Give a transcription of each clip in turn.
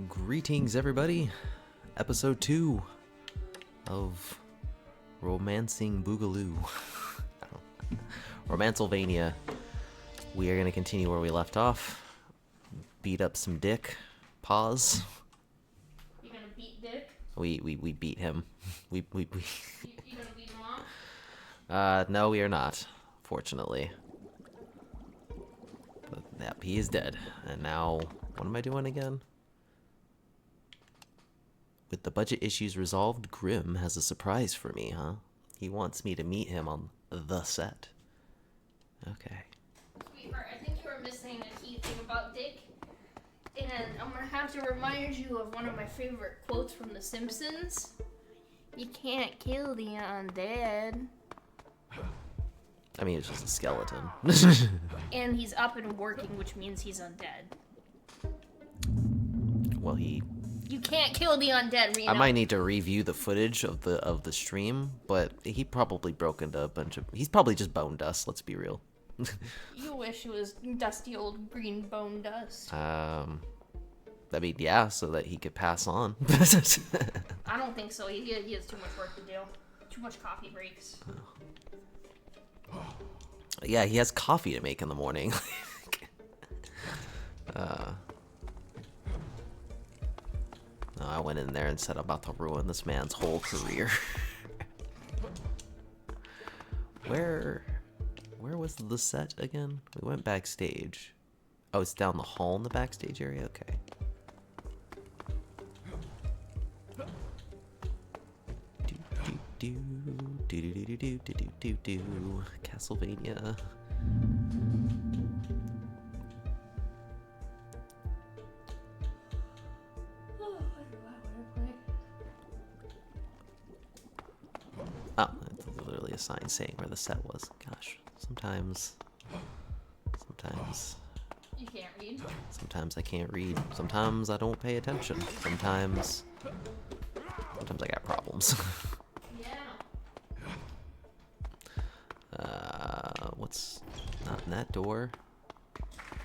Greetings, everybody. Episode 2 of Romancing Boogaloo. Romancelvania. We are going to continue where we left off. Beat up some dick. Pause. You gonna beat Dick? We beat him. We You gonna beat him off? No, we are not, fortunately. But, yep, he is dead. And now, what am I doing again? With the budget issues resolved, Grimm has a surprise for me, huh? He wants me to meet him on the set. Okay. Sweetheart, I think you were missing a key thing about Dick. And I'm gonna have to remind you of one of my favorite quotes from The Simpsons. You can't kill the undead. I mean, it's just a skeleton. And he's up and working, which means he's undead. Well, You can't kill the undead, Reno. I might need to review the footage of the stream, but he probably broke into a bunch of... He's probably just bone dust, let's be real. You wish it was dusty old green bone dust. I mean, yeah, so that he could pass on. I don't think so. He has too much work to do. Too much coffee breaks. Yeah, he has coffee to make in the morning. No, I went in there and said I'm about to ruin this man's whole career. Where was the set again? We went backstage. Oh, it's down the hall in the backstage area? Okay. Castlevania. Oh, it's literally a sign saying where the set was. Gosh, sometimes You can't read. I can't read. Sometimes I don't pay attention. Sometimes I got problems. Yeah. What's not in that door?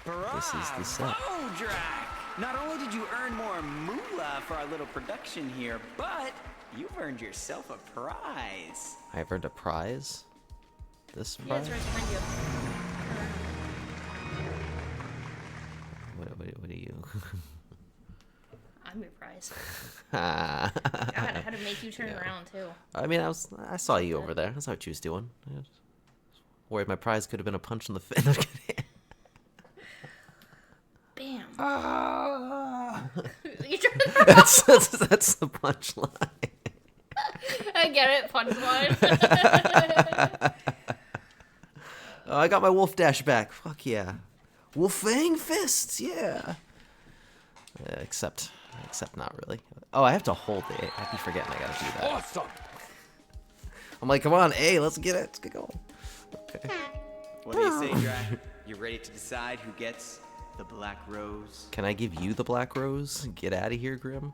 This is the set. Bravo, Drac! Not only did you earn more moolah for our little production here, but you've earned yourself a prize. I've earned a prize? This Yeah, prize? it's right behind you. What are you? I'm your prize. Ah. God, I had to make you turn Yeah. around too. I mean, I saw you over there. That's what you was doing. I was worried my prize could have been a punch in the face. Bam. Ah. You turned that's the punchline. I get it, punchline. Oh, I got my wolf dash back. Fuck yeah. Wolfang fists, yeah. Except not really. Oh, I have to hold it. I keep forgetting I gotta do that. Awesome! I'm like, come on, A, let's get it. Let's get going. Okay. What do you say, Drac? You ready to decide who gets the Black Rose? Can I give you the black rose? Get out of here, Grim.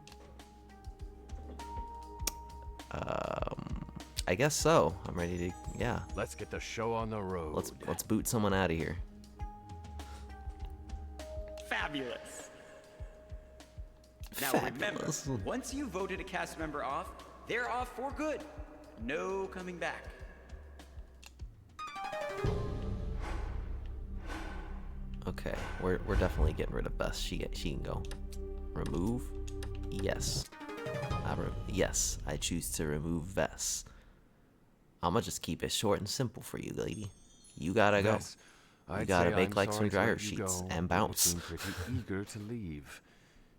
I guess so. I'm ready to. Yeah. Let's get the show on the road. Let's boot someone out of here. Fabulous! Now Fabulous. remember, once you voted a cast member off, they're off for good. No coming back. Okay, we're definitely getting rid of Bess. She can go. Remove? Yes. Yes, I choose to remove Vess. I'ma just keep it short and simple for you, lady. You gotta go. Yes, You I'd gotta say make I'm like sorry some to dryer let you sheets go, and but you bounce. seem pretty eager to leave.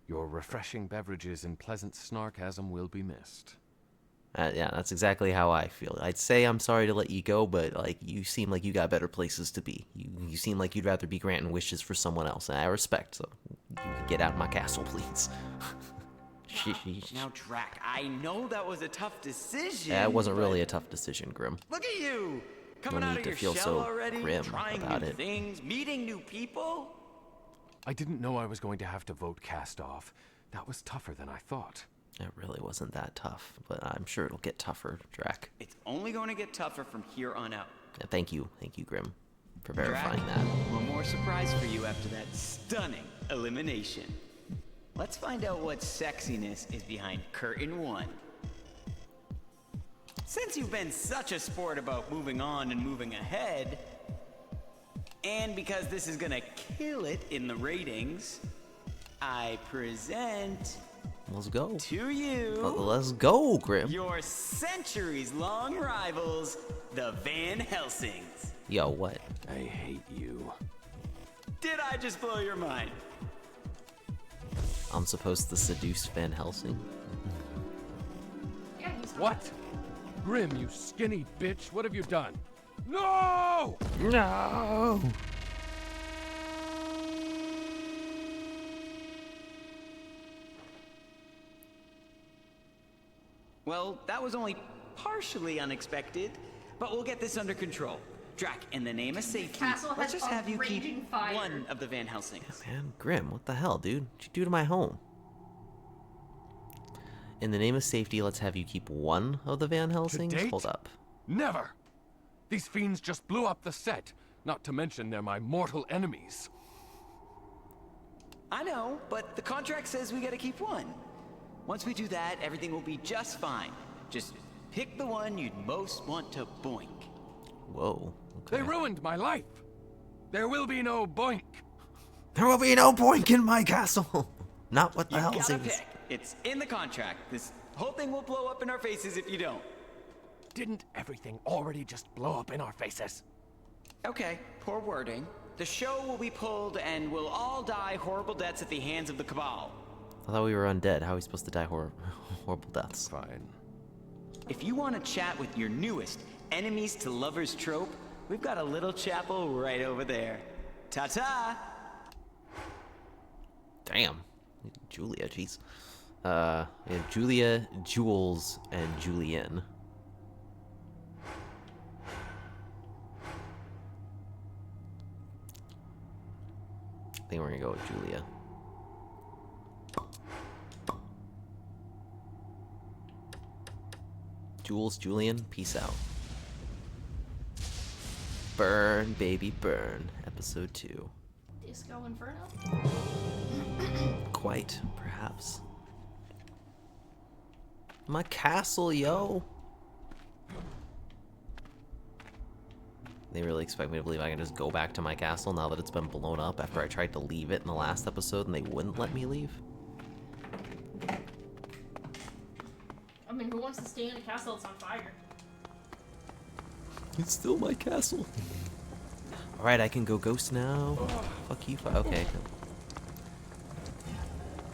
Your refreshing beverages and pleasant snarkasm will be missed. Yeah, that's exactly how I feel. I'd say I'm sorry to let you go, but like you seem like you got better places to be. You seem like you'd rather be granting wishes for someone else, and I respect. So you can get out of my castle, please. Sheesh. Now, Drac, I know that was a tough decision. Yeah, it wasn't but really a tough decision, Grim. Look at you! Coming No out need of to your feel shell so already, grim trying about new it. things, meeting new people. I didn't know I was going to have to vote cast off. That was tougher than I thought. It really wasn't that tough, but I'm sure it'll get tougher, Drac. It's only going to get tougher from here on out. Yeah, thank you, Grim, for Drac, verifying that. one more surprise for you after that stunning elimination. Let's find out what sexiness is behind curtain 1. Since you've been such a sport about moving on and moving ahead, and because this is gonna kill it in the ratings, I present Let's go. to you Let's go, Grim. your centuries-long rivals, the Van Helsings. Yo, what? I hate you. Did I just blow your mind? I'm supposed to seduce Van Helsing? Yeah, he's What? Grim, you skinny bitch, what have you done? No! No! Well, that was only partially unexpected, but we'll get this under control. Drac, in the name of safety, castle let's has just a have you keep raging fire. one of the Van Helsings. Man, Grim, what the hell, dude? What'd you do to my home? In the name of safety, let's have you keep one of the Van Helsings? date? Hold up. Never! These fiends just blew up the set, not to mention they're my mortal enemies. I know, but the contract says we gotta keep one. Once we do that, everything will be just fine. Just pick the one you'd most want to boink. Whoa. Okay. They ruined my life! There will be no boink! There will be no boink in my castle! Not what the You hell gotta is. pick. It's in the contract. This whole thing will blow up in our faces if you don't. Didn't everything already just blow up in our faces? Okay, poor wording. The show will be pulled and we'll all die horrible deaths at the hands of the Cabal. I thought we were undead. How are we supposed to die horrible deaths? Fine. If you want to chat with your newest enemies to lovers trope, we've got a little chapel right over there. Ta-ta! Damn. Julia, jeez. We have Julia, Jules, and Julienne. I think we're gonna go with Julia. Jules, Julian, peace out. Burn, baby, burn. Episode 2. Disco Inferno. Quite, perhaps. My castle, yo! They really expect me to believe I can just go back to my castle now that it's been blown up after I tried to leave it in the last episode and they wouldn't let me leave? I mean, who wants to stay in a castle that's on fire? It's still my castle. Alright, I can go ghost now. Fuck you, okay.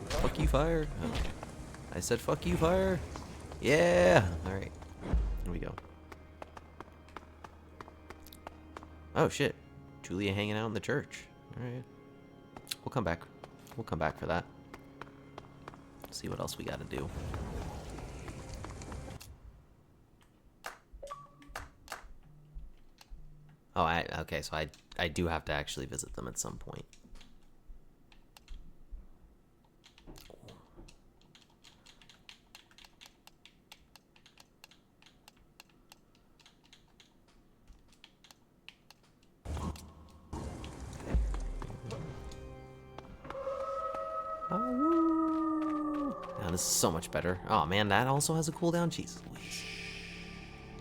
Fuck you, fire. Okay. I said fuck you, fire. Yeah! Alright. Here we go. Oh shit. Julia hanging out in the church. Alright. We'll come back. We'll come back for that. See what else we gotta do. Oh, okay, so I do have to actually visit them at some point. Now this is so much better. Oh man, that also has a cooldown. Jeez Louise.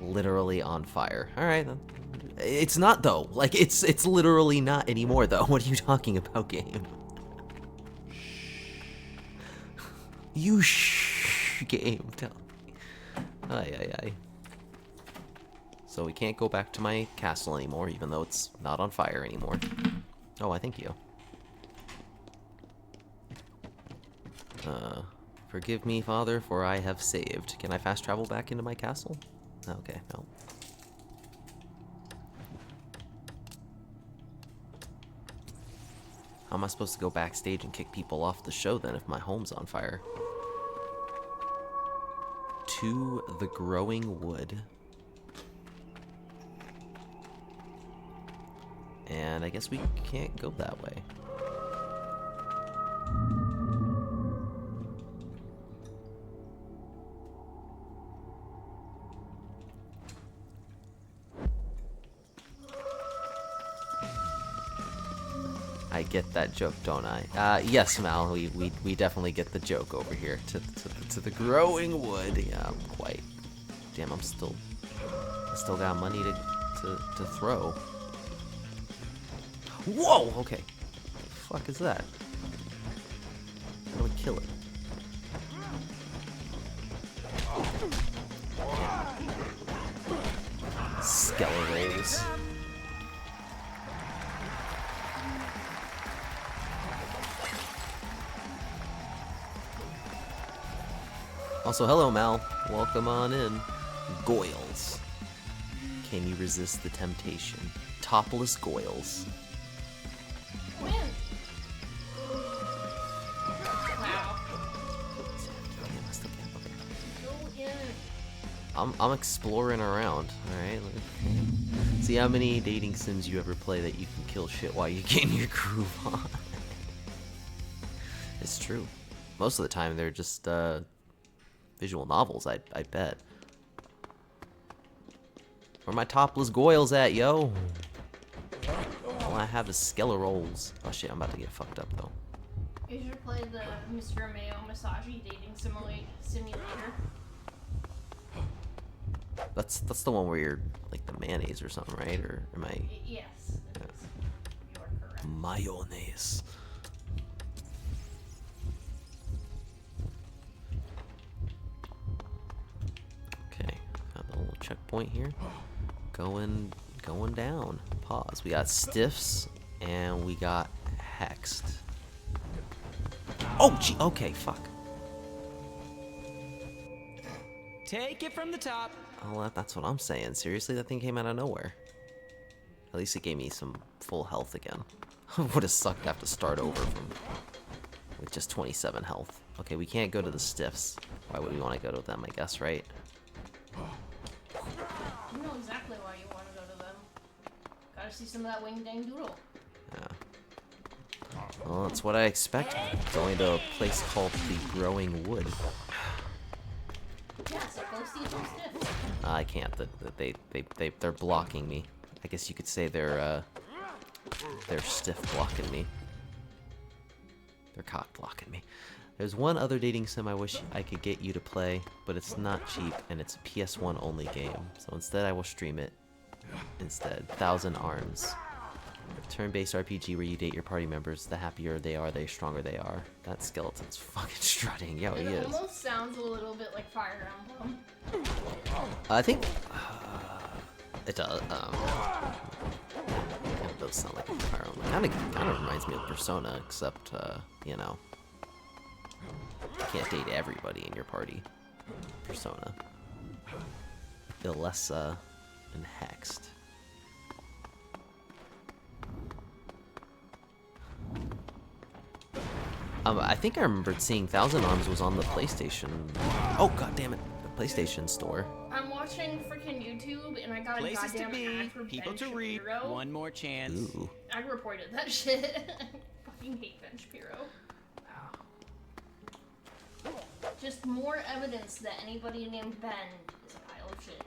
Literally on fire. Alright then. It's not though. Like it's literally not anymore though. What are you talking about, game? You game. Tell me. Ay. So we can't go back to my castle anymore, even though it's not on fire anymore. Oh, I thank you. Forgive me, Father, for I have saved. Can I fast travel back into my castle? Okay, no. How am I supposed to go backstage and kick people off the show then if my home's on fire? To the growing wood. And I guess we can't go that way. I get that joke, don't I? Yes, Mal, we definitely get the joke over here. To the growing wood. Yeah, quite. Damn, I still got money to throw. Whoa, okay. What the fuck is that? How do we kill it? Skeletons. Also, hello Mal. Welcome on in. Goyles. Can you resist the temptation? Topless Goyles. Man. Wow. Go in. I'm exploring around, alright? See how many dating sims you ever play that you can kill shit while you getting your groove on. It's true. Most of the time they're just visual novels, I bet. Where my topless Goyles at, yo? All I have is skelerolls. Oh shit, I'm about to get fucked up though. You should play the Mr. Mayo Massage dating simulator. That's the one where you're like the mayonnaise or something, right? Or am I? Yes, it is. You are correct. Mayonnaise. Okay, got the little checkpoint here. Going down. Pause. We got stiffs and we got hexed. Oh, gee. Okay, fuck. Take it from the top. Oh, that's what I'm saying. Seriously, that thing came out of nowhere. At least it gave me some full health again. Would have sucked to have to start over with just 27 health. Okay, we can't go to the stiffs. Why would we want to go to them, I guess, right? You know exactly why you want to go to them. Gotta see some of that wing dang doodle. Yeah. Well, that's what I expect. Going to a place called the Growing Wood. Yeah, so go see some stiffs. I can't. They're blocking me. I guess you could say they're stiff blocking me. They're cock blocking me. There's one other dating sim I wish I could get you to play, but it's not cheap and it's a PS1 only game. So instead I will stream it. Instead, Thousand Arms. Turn-based RPG where you date your party members. The happier they are, the stronger they are. That skeleton's fucking strutting. Yo, he It is. almost sounds a little bit like Fire Emblem. I think it does. It does sound like a Fire Emblem. Kind of reminds me of Persona, except you know, you can't date everybody in your party. Persona. Ilessa and Hexed. I think I remembered seeing Thousand Arms was on the PlayStation. Oh god damn it, the PlayStation store. I'm watching freaking YouTube and I got Places a to goddamn be, ad for people Ben to read, Shapiro. one more chance. Ooh. I reported that shit. I fucking hate Ben Shapiro. Just more evidence that anybody named Ben is a pile of shit.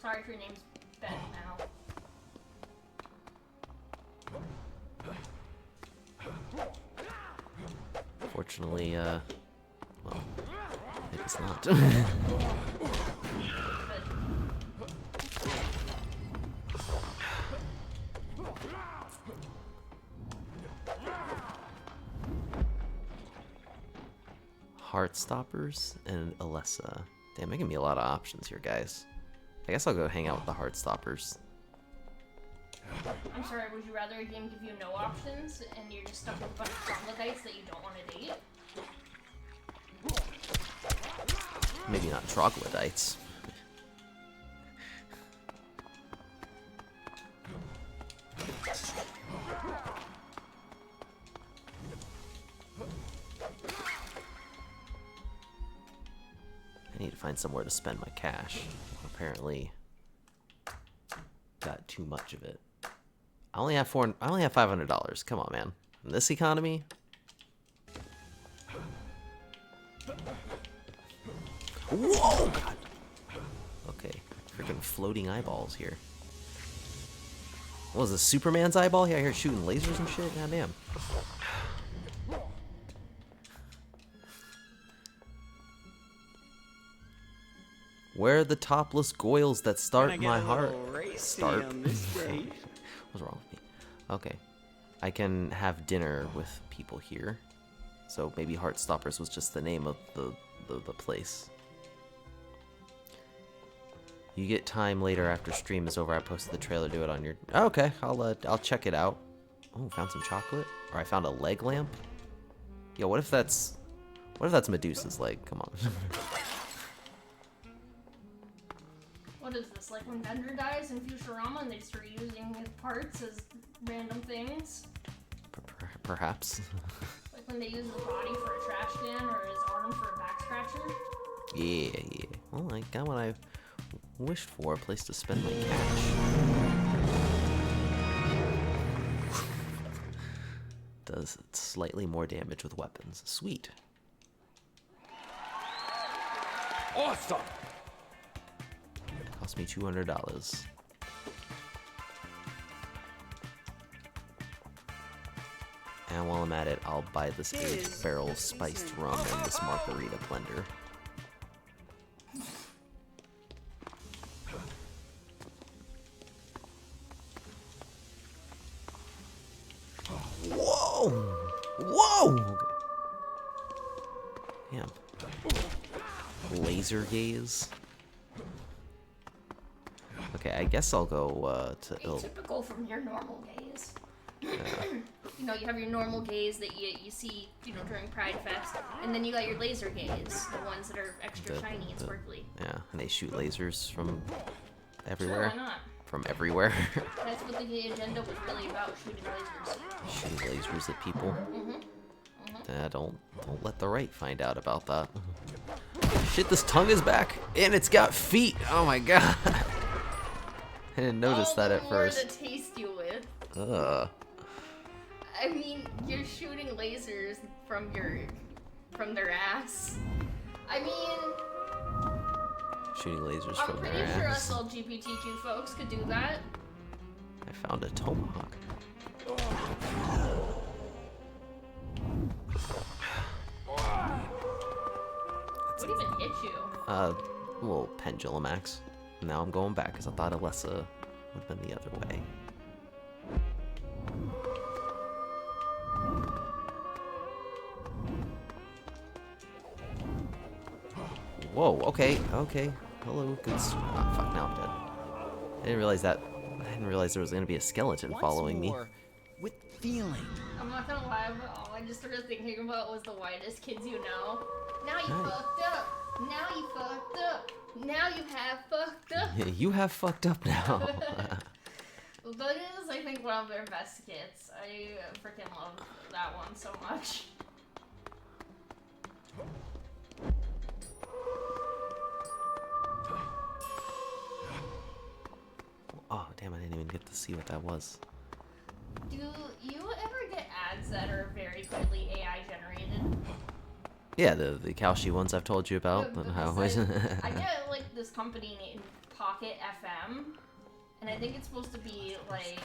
Sorry if your name's Ben now. Fortunately, well, maybe it's not. But Heartstoppers and Alessa. Damn, making me a lot of options here, guys. I guess I'll go hang out with the Heartstoppers. I'm sorry, would you rather a game give you no options and you're just stuck with a bunch of troglodytes that you don't want to date? Maybe not troglodytes. I need to find somewhere to spend my cash. Apparently, got too much of it. I only have $500. Come on, man. In this economy. Whoa! God. Okay, freaking floating eyeballs here. What was this, Superman's eyeball? Yeah, here shooting lasers and shit? Goddamn. Where are the topless goyles that start Gonna get my a heart? little racy Start? on this day. What's wrong with me? Okay. I can have dinner with people here. So maybe Heartstoppers was just the name of the place. You get time later after stream is over. I posted the trailer. Do it on your. Oh, okay, I'll check it out. Oh, found some chocolate. Or I found a leg lamp. Yo, what if that's Medusa's leg? Come on. What is this, like when Bender dies in Futurama and they start using his parts as random things? Perhaps. Like when they use his body for a trash can or his arm for a back scratcher? Yeah. Well, I got what I wished for, a place to spend my cash. Does slightly more damage with weapons. Sweet. Awesome! Cost me $200. And while I'm at it, I'll buy this 8-barrel spiced rum and this margarita blender. Whoa! Whoa! Okay. Damn. Laser gaze. Okay, I guess I'll go to Atypical from your normal gaze. You know, you have your normal gaze that you see, you know, during Pride Fest, and then you got your laser gaze, the ones that are extra shiny and sparkly. Yeah, and they shoot lasers from Sure, everywhere. why not? From everywhere. That's what the agenda was really about, shooting lasers. Shooting lasers at people. Don't let the right find out about that. Shit, this tongue is back, and it's got feet. Oh my god. I didn't notice that at first. All the more to taste you with. Ugh. I mean, you're shooting lasers from their ass. I mean, Shooting lasers I'm from pretty their sure ass. us LGBTQ folks could do that. I found a tomahawk. What even hit you? Little pendulum axe. Now I'm going back because I thought Alessa would have been the other way. Whoa, okay. Hello, good fuck, now I'm dead. I didn't realize there was gonna be a skeleton following me. With feeling. I'm not gonna lie, but all I just started thinking about was the whitest kids you know. Now you Nice. fucked up. Now you fucked up. Now you have fucked up. You have fucked up now. Well, that is, I think, one of their best skits. I freaking love that one so much. Oh, damn, I didn't even get to see what that was. Do you ever get ads that are very clearly AI generated? Yeah, the Kalshi ones I've told you about. Yeah, And how because I get like this company named Pocket FM, and I think it's supposed to be like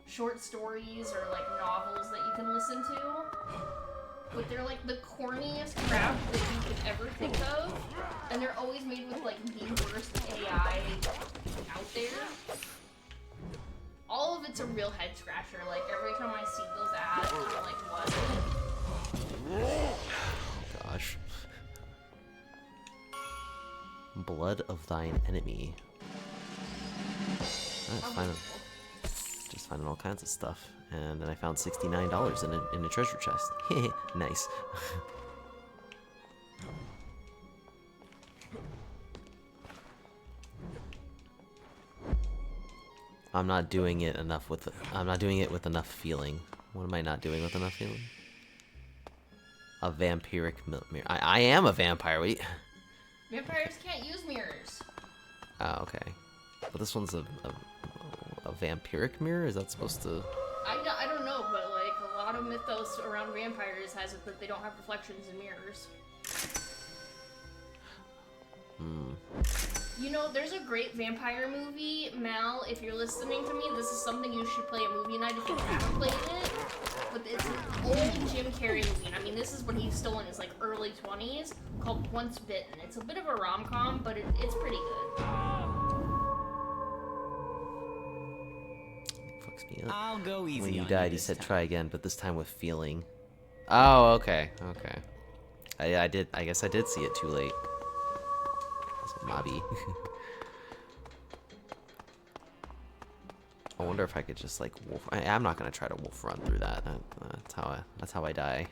short stories or like novels that you can listen to. But they're like the corniest crap that you could ever think of, and they're always made with like the worst AI out there. All of it's a real head scratcher. Like every time I see those ads, I'm like, what? Gosh. Blood of thine enemy. Just finding all kinds of stuff. And then I found $69 in a treasure chest. Nice. I'm not doing it with enough feeling. What am I not doing with enough feeling? A vampiric mirror. I am a vampire. Wait. Vampires can't use mirrors. Oh, okay. But this one's a vampiric mirror? Is that supposed to... I don't know, but like a lot of mythos around vampires has it that they don't have reflections in mirrors. You know, there's a great vampire movie, Mal, if you're listening to me, this is something you should play at movie night if you haven't played it. But it's an old Jim Carrey movie, and I mean, this is when he's still in his, like, early 20s, called Once Bitten. It's a bit of a rom-com, but it's pretty good. Fucks me up. I'll go easy When you on died, he this said time. try again, but this time with feeling. Oh, okay, okay. I guess I did see it too late. Mobby. I wonder if I could just like wolf. I'm not gonna try to wolf run through that. That's how I die.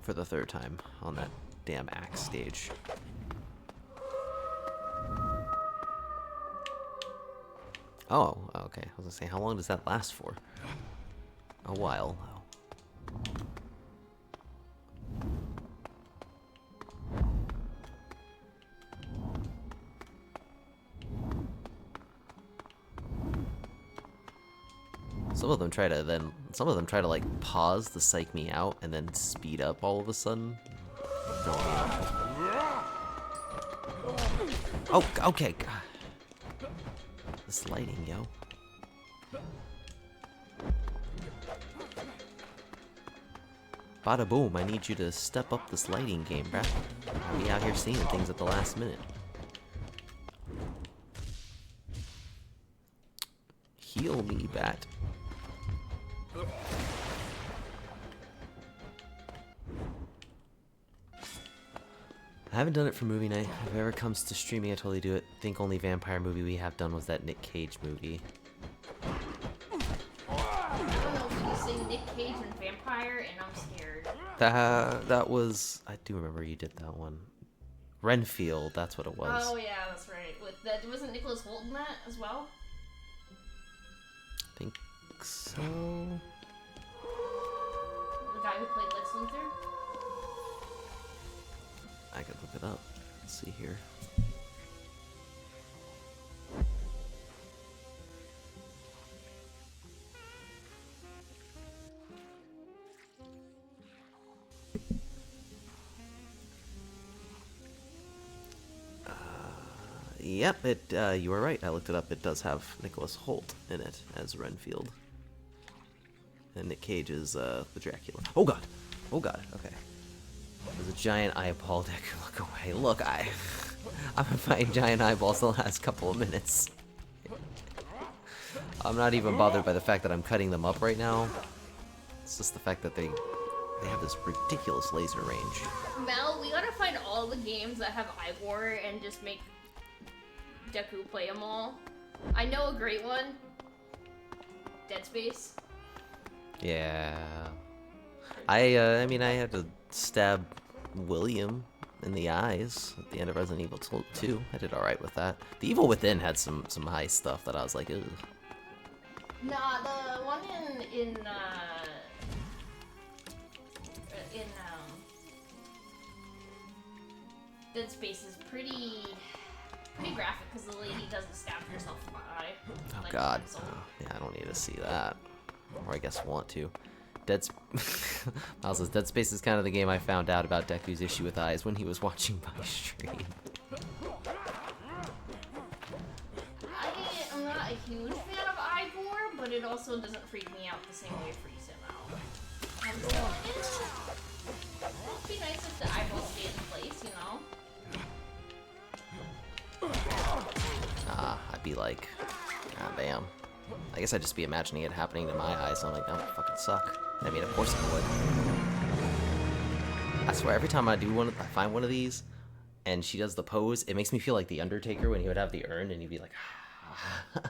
For the third time on that damn axe stage. Oh, okay. I was gonna say, how long does that last for? A while. Some of them try to like pause to psych me out and then speed up all of a sudden. Oh, okay. God. This lighting, yo. Bada boom, I need you to step up this lighting game, bruh. I'll be out here seeing things at the last minute. Heal me, bat. I haven't done it for movie night. If it ever comes to streaming, I totally do it. Think only vampire movie we have done was that Nick Cage movie. I don't know if you say Nick Cage and vampire, and I'm scared. That was, I do remember you did that one. Renfield, that's what it was. Oh yeah, that's right. With that, wasn't Nicholas Hoult in that as well? I think so. The guy who played Lex Luthor? I could look it up. Let's see here. Yep, you were right. I looked it up. It does have Nicholas Hoult in it as Renfield. And Nick Cage is the Dracula. Oh god! Oh god, okay. There's a giant eyeball that can look away. Look, I've been fighting giant eyeballs the last couple of minutes. I'm not even bothered by the fact that I'm cutting them up right now. It's just the fact that they have this ridiculous laser range. Mel, we gotta find all the games that have Ivor and just make Deku play them all. I know a great one. Dead Space. Yeah. I mean, I had to stab William in the eyes at the end of Resident Evil 2. I did alright with that. The Evil Within had some high stuff that I was like, ugh. Nah, the one in Dead Space is pretty graphic because the lady doesn't stab herself in the eye. Oh like god. Hansel. Oh, yeah, I don't need to see that. Or I guess want to. Miles says, Dead Space is kind of the game I found out about Deku's issue with eyes when he was watching my stream. I'm not a huge fan of Ivor, but it also doesn't freak me out the same way Frieza now. And so, it'd be nice if the eyeballs stayed in place, you know? I'd be like, god damn. I guess I'd just be imagining it happening to my eyes, so I'm like, that would fucking suck. I mean, of course it would. I swear, every time I find one of these, and she does the pose, it makes me feel like the Undertaker when he would have the urn, and he'd be like, It's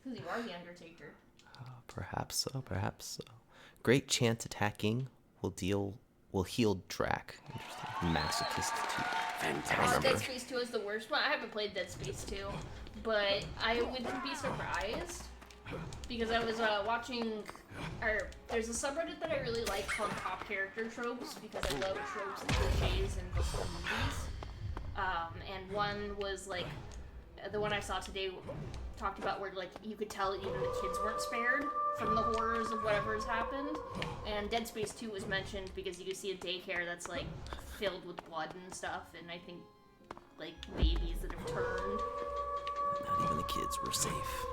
because you are the Undertaker. Perhaps so, perhaps so. Great chance attacking will heal Drac. Interesting. Masochist 2. Fantastic. Dead Space 2 is the worst one. I haven't played Dead Space 2, but I wouldn't be surprised because I was watching. There's a subreddit that I really like called Top Character Tropes because I love tropes and cliches in books and movies. And one was like the one I saw today talked about where like you could tell even the kids weren't spared from the horrors of whatever's happened. And Dead Space 2 was mentioned because you could see a daycare that's like filled with blood and stuff, and I think like babies that have turned. Not even the kids were safe.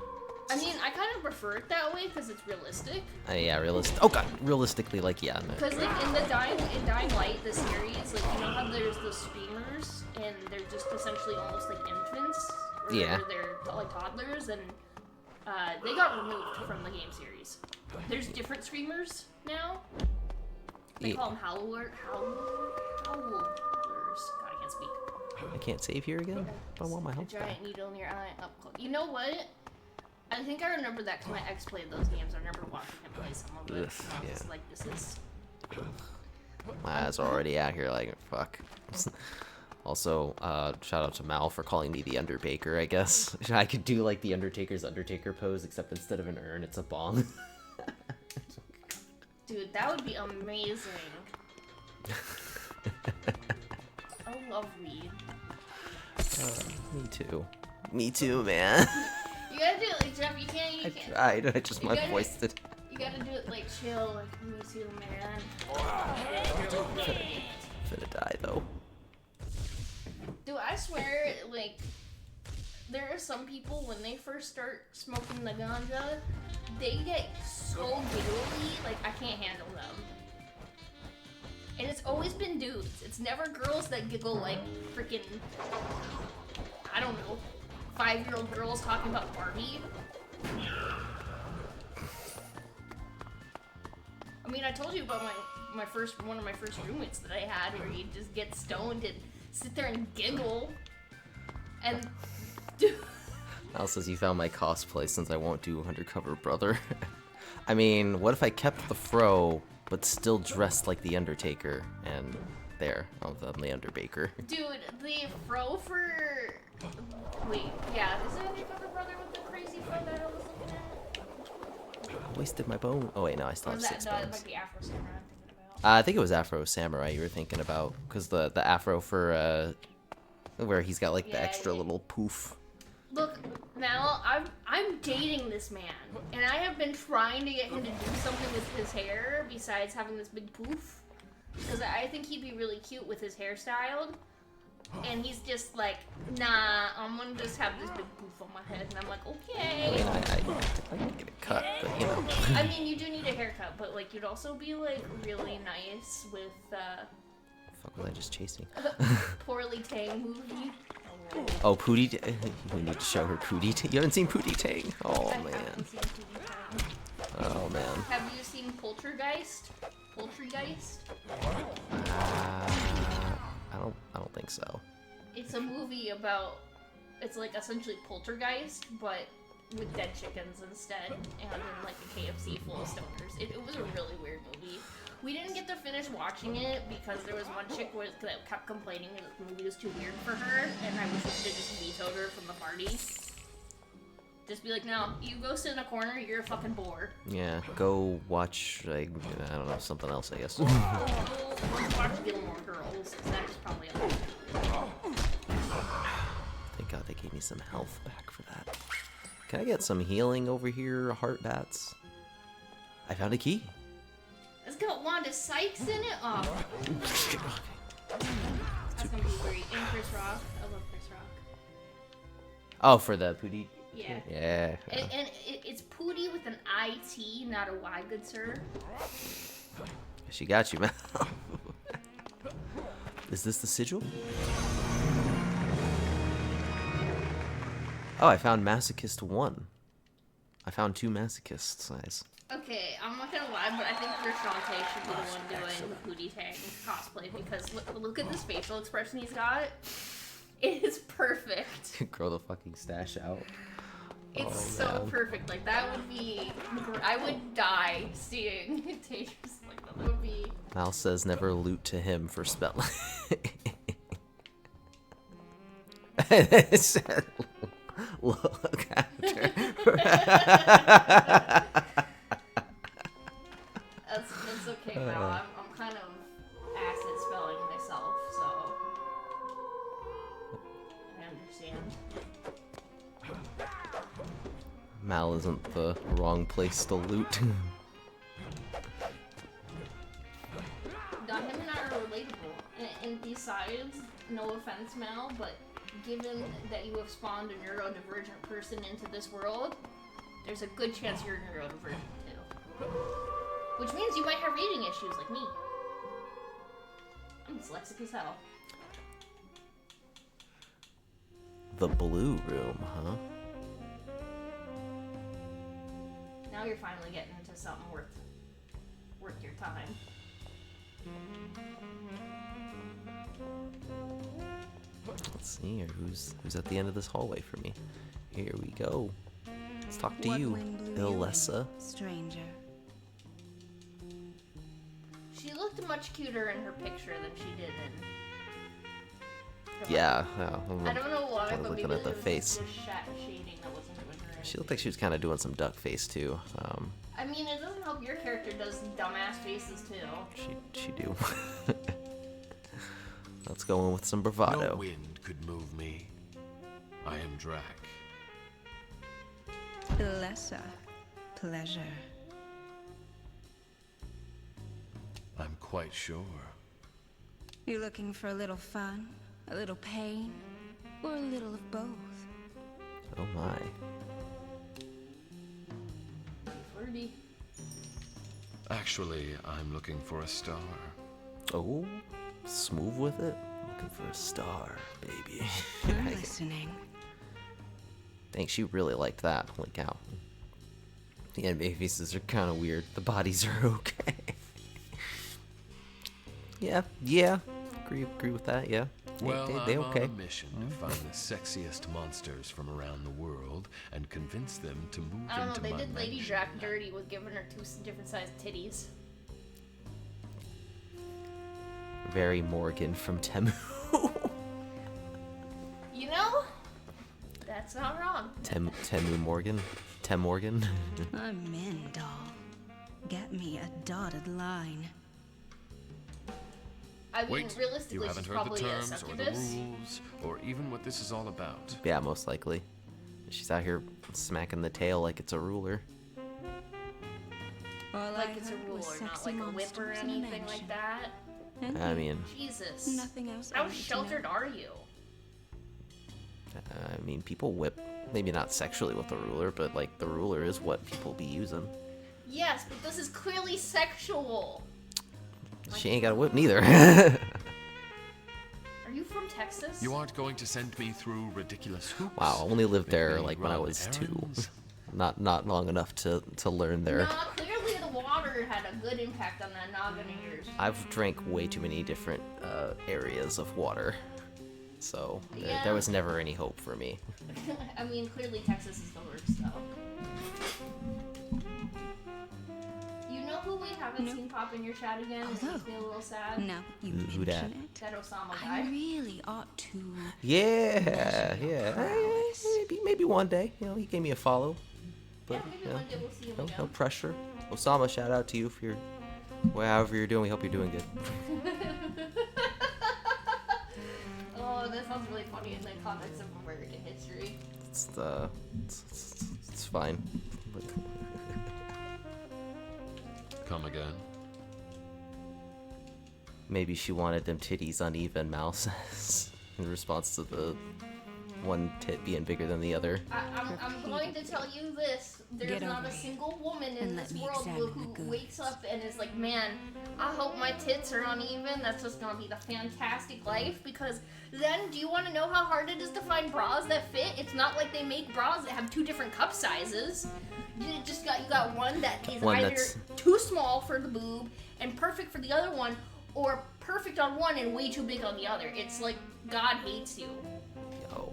I mean, I kind of prefer it that way because it's realistic. Yeah, realistic. Oh god, realistically, like yeah. No. Because like in Dying Light, the series, like you know how there's the screamers and they're just essentially almost like infants, or Yeah. they're like toddlers, and they got removed from the game series. There's different screamers now. They Yeah. call them howlers. God, I can't speak. I can't save here again. I want my A health back. giant needle in your eye. Up close. You know what? I think I remember that because my ex played those games. I remember watching him play some of it. Ugh, And I was yeah. just like, this is. My eyes are already out here like fuck. Also, shout out to Mal for calling me the Underbaker, I guess. I could do like the Undertaker's Undertaker pose, except instead of an urn, it's a bong. Dude, that would be amazing. I love weed. Me too. Me too, man. You gotta do it like Jeff. You I can't. tried. I just You my gotta- voice did. You gotta do it like chill, like me too, man. Finna die though. Dude, I swear, like, there are some people when they first start smoking the ganja, they get so giggly, like I can't handle them. And it's always been dudes. It's never girls that giggle like freaking, I don't know, 5-year-old girls talking about Barbie. I mean, I told you about one of my first roommates that I had, where he'd just get stoned and sit there and giggle. And dude, Al says you found my cosplay since I won't do Undercover Brother. I mean, what if I kept the fro, but still dressed like the Undertaker? And there, I'm the Underbaker. dude, the fro for wait, yeah, is it Undercover Brother with the crazy fro that I was looking at? I wasted my bone. Oh wait, no, I still Or have was that 6 no, it bones. might be Afro Samurai I'm thinking about. I think it was Afro Samurai you were thinking about, because the afro for where he's got like the Yeah, extra yeah. little poof. Look, Mal, I'm dating this man, and I have been trying to get him to do something with his hair besides having this big poof, because I think he'd be really cute with his hairstyle. And he's just like, nah, I'm gonna just have this big poof on my head, and I'm like, I okay. mean, I'd like to get it cut, but you know. I mean, you do need a haircut, but like, you'd also be like really nice with Fuck was I just chasing? Poorly Tang movie. Oh, Pootie. We need to show her Pootie. You haven't seen Pootie Tang? Oh I man. haven't seen Pootie Tang. Oh man. Have you seen Poltergeist? Poltergeist? I don't think so. It's a movie about, it's like essentially Poltergeist, but with dead chickens instead, and in like a KFC full of stoners. It was a really weird movie. We didn't get to finish watching it because there was one chick that kept complaining that the movie was too weird for her, and I wish we could have just vetoed her from the party. Just be like, no, you go sit in a corner, you're a fucking bore. Yeah, go watch, like, I don't know, something else, I guess. We'll watch Gilmore Girls, because that's probably a Thank God they gave me some health back for that. Can I get some healing over here, heart bats? I found a key. It's got Wanda Sykes in it? Oh. That's gonna be great. And Chris Rock. I love Chris Rock. Oh, for the Pootie? Yeah. Yeah. And it's Pootie with an I-T, not a Y, good sir. She got you, man. Is this the sigil? Oh, I found Masochist 1. I found 2 Masochists, nice. Okay, I'm not gonna lie, but I think Rashante should be the one doing the Pootie Tang cosplay, because look at this facial expression he's got. It is perfect. Grow the fucking stash out. It's Oh, so man. perfect. Like, that would be... I would die seeing Tejas like that. That would be... Mal says never loot to him for spell. It said, look after. That's okay, Mal. I'm kind of acid spelling myself, so... I understand. Mal isn't the wrong place to loot. Him and I are relatable. And besides, no offense, Mal, but given that you have spawned a neurodivergent person into this world, there's a good chance you're neurodivergent too. Which means you might have reading issues like me. I'm dyslexic as hell. The blue room, huh? Now you're finally getting into something worth your time. Let's see here. Who's at the end of this hallway for me? Here we go. Let's talk to What you, wind blew you in, Ilessa. stranger? She looked much cuter in her picture than she did in. Yeah, I don't know why, I was but looking maybe at the it was face. just shading that wasn't doing her. She looked like she was kind of doing some duck face too. I mean, it doesn't help your character does dumbass faces too. She do. Let's go in with some bravado. No wind could move me. I am Drac. Lesser pleasure. I'm quite sure. You looking for a little fun, a little pain, or a little of both? Oh my. Flirty. Actually, I'm looking for a star. Oh, smooth with it. Looking for a star, baby. I'm listening. Thanks, she really liked that. Holy cow. The anime faces are kind of weird. The bodies are okay. Yeah. Agree with that, yeah. Well, they I'm okay. on a mission to find the sexiest monsters from around the world and convince them to move I don't know, into they my did Lady mansion. Drac dirty with giving her two different sized titties. Very Morgan from Temu. You know? That's not wrong. Temu Morgan? Tem Morgan? I'm in, doll. Get me a dotted line. I mean, Wait, realistically, you haven't she's heard the probably a terms or the succubus. rules or even what this is all about. Yeah, most likely. She's out here smacking the tail like it's a ruler. All Like I it's a heard was ruler, not sexy like a whip or monsters in a anything like mansion. that. And I mean, Jesus. nothing else. I How need to know. sheltered are you? people whip, maybe not sexually with the ruler, but like the ruler is what people be using. Yes, but this is clearly sexual. She ain't got a whip neither. Are you from Texas? You aren't going to send me through ridiculous hoops? Wow, I only lived Make there me like when I run was 2. errands? Not long enough to learn there. Nah, clearly the water had a good impact on that noggin of yours. I've drank way too many different areas of water, so Yeah. there was never any hope for me. I mean, clearly Texas is the worst, though. You know who we haven't seen pop in your chat again? It makes me a little sad. Now you Who dat? mention it. That Osama I guy. really ought to. Yeah. prowess. Maybe one day. You know, he gave me a follow. Yeah, But maybe you know, one day we'll see him no again. pressure. Osama, shout out to you for your however you're doing. We hope you're doing good. Oh, that sounds really funny in the context of American history. It's fine. Come again? Maybe she wanted them titties uneven, Mouse says, in response to the one tit being bigger than the other. I'm going to tell you this. There's Get not over a it single woman in and let this me world examine who the wakes goods. up and is like, man, I hope my tits are uneven. That's just going to be the fantastic life. Because then, do you want to know how hard it is to find bras that fit? It's not like they make bras that have 2 different cup sizes. You got one that is One either that's- too small for the boob and perfect for the other one, or perfect on one and way too big on the other. It's like God hates you. Yo.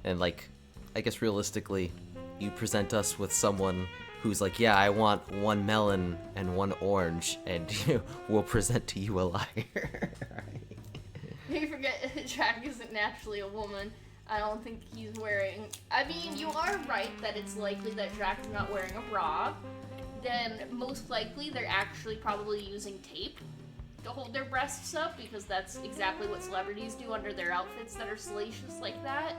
And like, I guess realistically, you present us with someone who's like, yeah, I want 1 melon and 1 orange, and we'll present to you a liar. You forget Jack isn't naturally a woman. I don't think he's wearing... I mean, you are right that it's likely that Jack is not wearing a bra. Then most likely they're actually probably using tape to hold their breasts up, because that's exactly what celebrities do under their outfits that are salacious like that.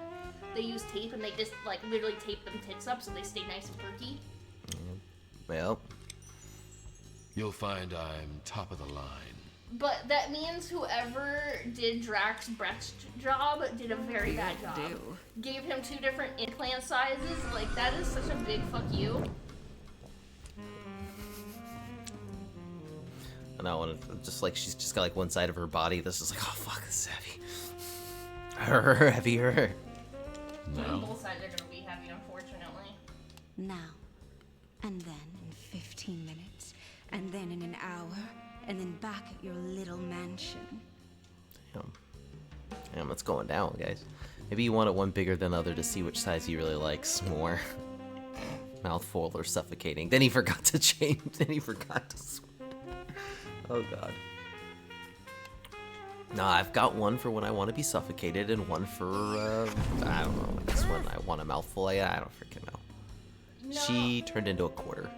They use tape and they just like literally tape them tits up so they stay nice and perky. Well, You'll find I'm top of the line. But that means whoever did Drax's breast job did a very bad job. Gave him 2 different implant sizes. Like, that is such a big fuck you. And I want to just like she's just got like one side of her body. This is like, oh fuck, this is heavy. Heavier. I mean, both sides are gonna be heavy, unfortunately. Now, and then in 15 minutes, and then in an hour, and then back at your little mansion. Damn, it's going down, guys. Maybe you want it one bigger than the other to see which size he really likes more. Mouthful or suffocating. Then he forgot to change. Then he forgot to swear. Oh god. Nah, I've got one for when I want to be suffocated and one for, I don't know, I guess when I want a mouthful. I don't freaking know. No. She turned into a quarter.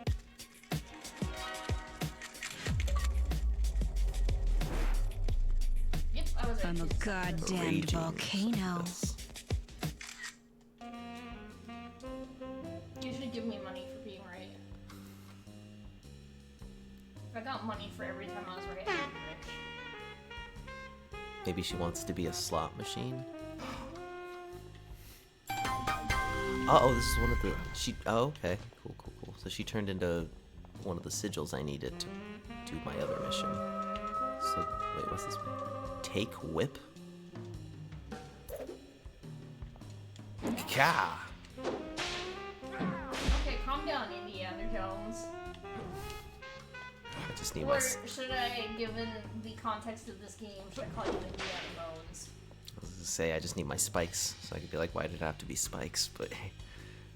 Yep, I was right. I'm a goddamn Raging volcano. success. You should give me money for being right. If I got money for every time I was right, I'd be rich. Maybe she wants to be a slot machine. Uh-oh, this is one of the... Oh, okay. Cool. So she turned into one of the sigils I needed to do my other mission. So, wait, what's this one? Take whip? Ka! Okay, calm down, Indiana Jones. I just need Or my... should I, given the context of this game, should I call you Indiana Bones? I was gonna say, I just need my spikes. So I could be like, why did it have to be spikes? But hey,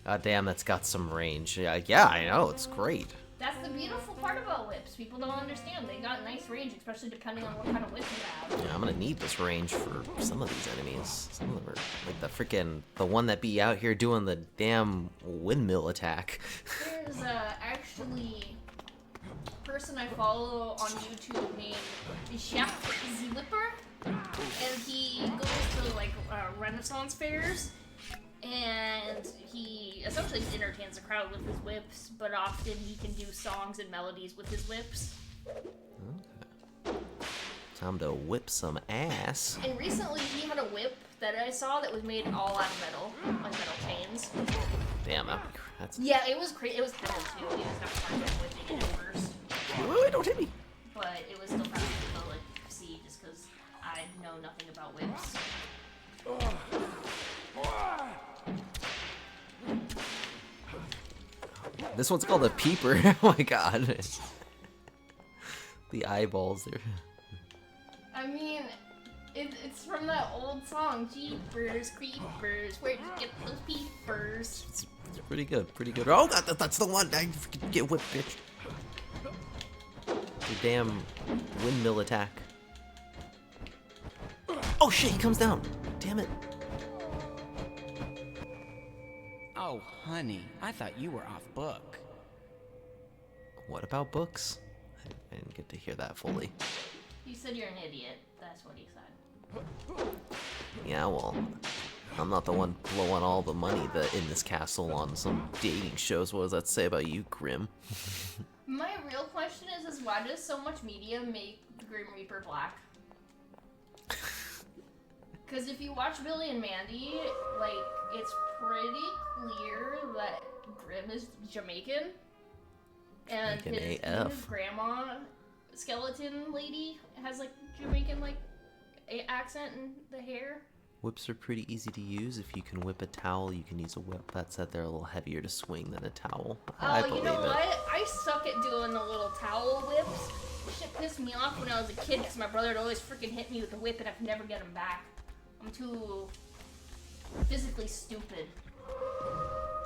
god damn, that's got some range. Yeah, I know, it's great. That's the beautiful part about whips. People don't understand. They got nice range, especially depending on what kind of whip you have. Yeah, I'm gonna need this range for some of these enemies. Some of them are like the one that be out here doing the damn windmill attack. There's actually a person I follow on YouTube named Chef Zlipper, and he goes to like Renaissance fairs, and he essentially entertains the crowd with his whips, but often he can do songs and melodies with his whips. Okay. Time to whip some ass. And recently he had a whip that I saw that was made all out of metal, like metal chains. Damn, that's... Yeah, it was crazy. It was metal too. He was having fun whipping it at first. Wait, don't hit me. But it was still kind of cool to like see, just because I know nothing about whips. This one's called a peeper. Oh my god. The eyeballs there. I mean, it's from that old song, Jeepers Creepers, where'd you get those peepers? It's pretty good, Oh god, that's the one. I freaking get whipped, bitch. The damn windmill attack. Oh shit, he comes down. Damn it. Oh, honey, I thought you were off book. What about books? I didn't get to hear that fully. He said you're an idiot. That's what he said. Yeah, well, I'm not the one blowing all the money in this castle on some dating shows. What does that say about you, Grim? My real question is why does so much media make the Grim Reaper black? Because if you watch Billy and Mandy, like, it's pretty clear that Grim is Jamaican. And Jamaican his AF. grandma skeleton lady has, like, Jamaican, like, accent in the hair. Whips are pretty easy to use. If you can whip a towel, you can use a whip. That said, they're a little heavier to swing than a towel. I Oh, believe you know it. what? I suck at doing the little towel whips. Shit pissed me off when I was a kid because my brother would always freaking hit me with the whip and I could never get him back. I'm too physically stupid.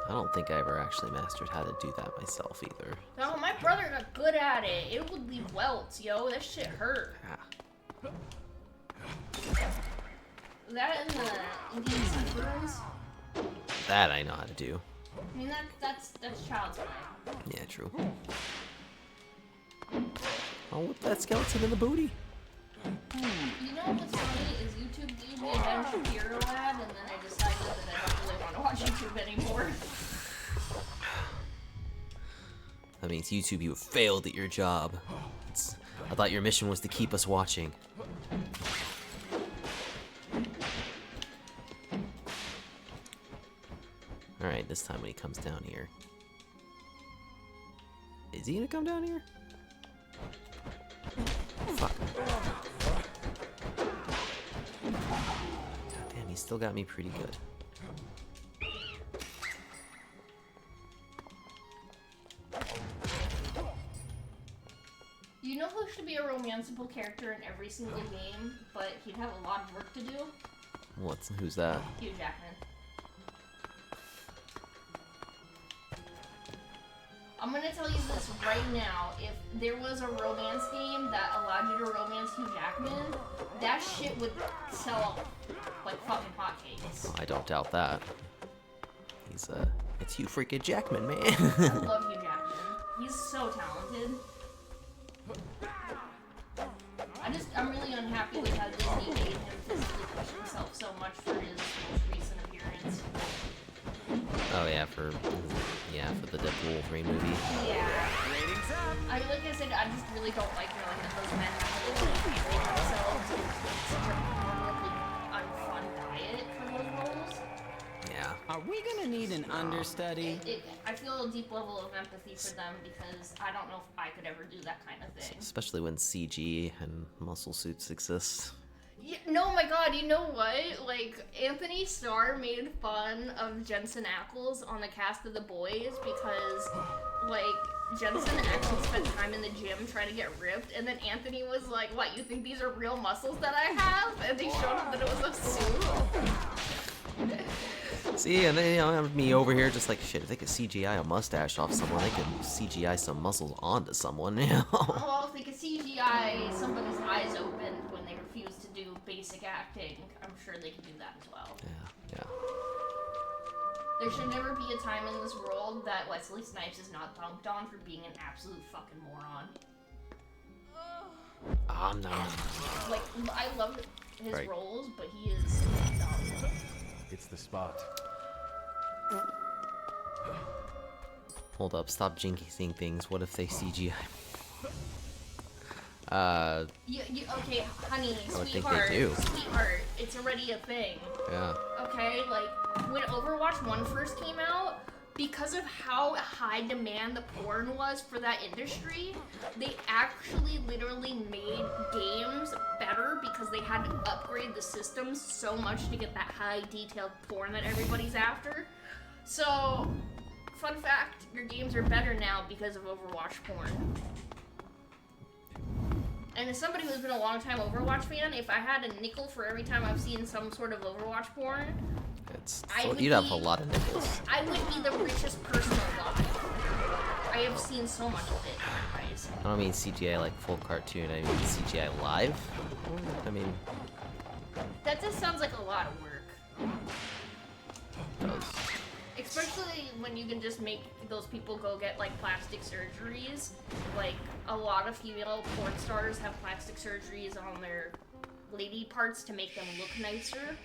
I don't think I ever actually mastered how to do that myself either. No, my brother got good at it. It would leave welts, yo. That shit hurt. Ah. That and the Indian sunburns. That I know how to do. I mean, that's child's play. Yeah, true. I'll whip that skeleton in the booty. You know what's funny is YouTube gave me a Ben Shapiro ad, and then I decided that I don't really want to watch YouTube anymore. That means YouTube, you have failed at your job. I thought your mission was to keep us watching. Alright, this time when he comes down here. Is he gonna come down here? Fuck. God damn, he still got me pretty good. You know who should be a romanceable character in every single game, but he'd have a lot of work to do? Who's that? Hugh Jackman. I'm gonna tell you this right now. If there was a romance game that allowed you to romance Hugh Jackman, that shit would sell like fucking hotcakes. I don't doubt that. It's Hugh freaking Jackman, man. I love Hugh Jackman. He's so talented. I'm really unhappy with how Disney made him physically push himself so much for his most recent appearance. Oh yeah, for the Deadpool Wolverine movie. Yeah. Ratings up. Like I said, I just really don't like knowing that those men have to treat themselves in such a horribly unfun diet for those roles. Yeah. Are we gonna need an understudy? I feel a deep level of empathy for them because I don't know if I could ever do that kind of thing. Especially when CG and muscle suits exist. Yeah, no, my god, you know what? Like, Anthony Starr made fun of Jensen Ackles on the cast of The Boys because, like, Jensen Ackles spent time in the gym trying to get ripped, and then Anthony was like, what, you think these are real muscles that I have? And they showed him that it was a suit. See, and then, have me over here just like, shit, if they could CGI a mustache off someone, they could CGI some muscles onto someone, Well, if they could CGI somebody's eyes opened when they refuse to do basic acting, I'm sure they could do that as well. Yeah. There should never be a time in this world that Wesley Snipes is not dunked on for being an absolute fucking moron. No. Like, I love his Right. roles, but he is dumb. It's the spot. Hold up, stop jinxing things. What if they CGI? Okay, honey, I would think sweetheart, they do. sweetheart, it's already a thing. Yeah. Okay, like, when Overwatch 1 first came out, because of how high demand the porn was for that industry, they actually literally made games better because they had to upgrade the systems so much to get that high detailed porn that everybody's after. So, fun fact, your games are better now because of Overwatch porn. And as somebody who's been a long time Overwatch fan, if I had a nickel for every time I've seen some sort of Overwatch porn, You'd have a lot of nickels. I would be the richest person alive. I have seen so much of it, guys. I don't mean CGI like full cartoon, I mean CGI live. I mean, That just sounds like a lot of work. it does. Especially when you can just make those people go get like plastic surgeries. Like a lot of female porn stars have plastic surgeries on their lady parts to make them look nicer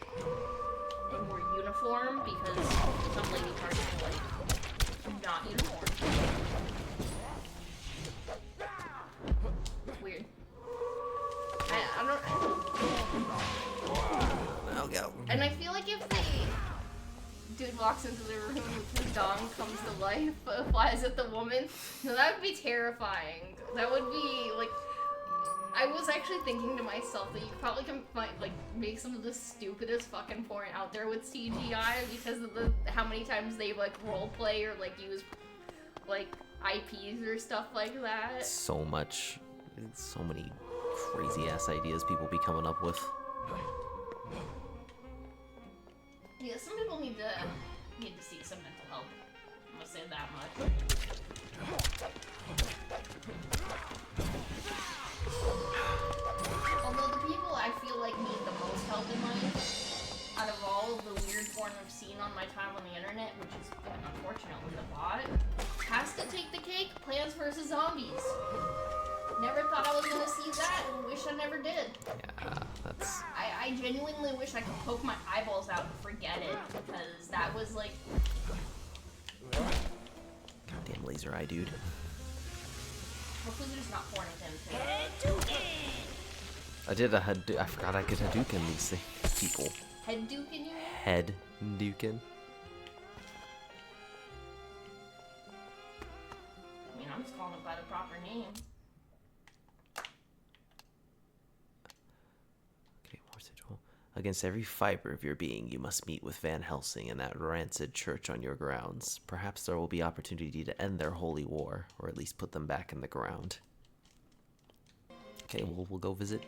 and more uniform because some lady parts are like not uniform. Weird. I don't. I'll go. And I feel like if the dude walks into the room with his dong comes to life, but flies at the woman, no, that would be terrifying. That would be like. I was actually thinking to myself that you probably can make some of the stupidest fucking porn out there with CGI because of how many times they like role play or like use like IPs or stuff like that. So many crazy ass ideas people be coming up with. Yeah, some people need to see some mental help. I'm gonna say that much. Although the people I feel like need the most help in life, out of all of the weird porn I've seen on my time on the internet, which is unfortunately a lot, has to take the cake. Plants vs. Zombies. Never thought I was gonna see that, and wish I never did. Yeah, that's. I genuinely wish I could poke my eyeballs out and forget it, because that was like. Goddamn laser eye, dude. Hopefully there's not porn with him. I did a Hadouken. I forgot I could Hadouken these people. Head Duke in you? Head Duken. I mean, I'm just calling it by the proper name. Okay, more residual. Against every fiber of your being, you must meet with Van Helsing in that rancid church on your grounds. Perhaps there will be opportunity to end their holy war, or at least put them back in the ground. Okay, we'll go visit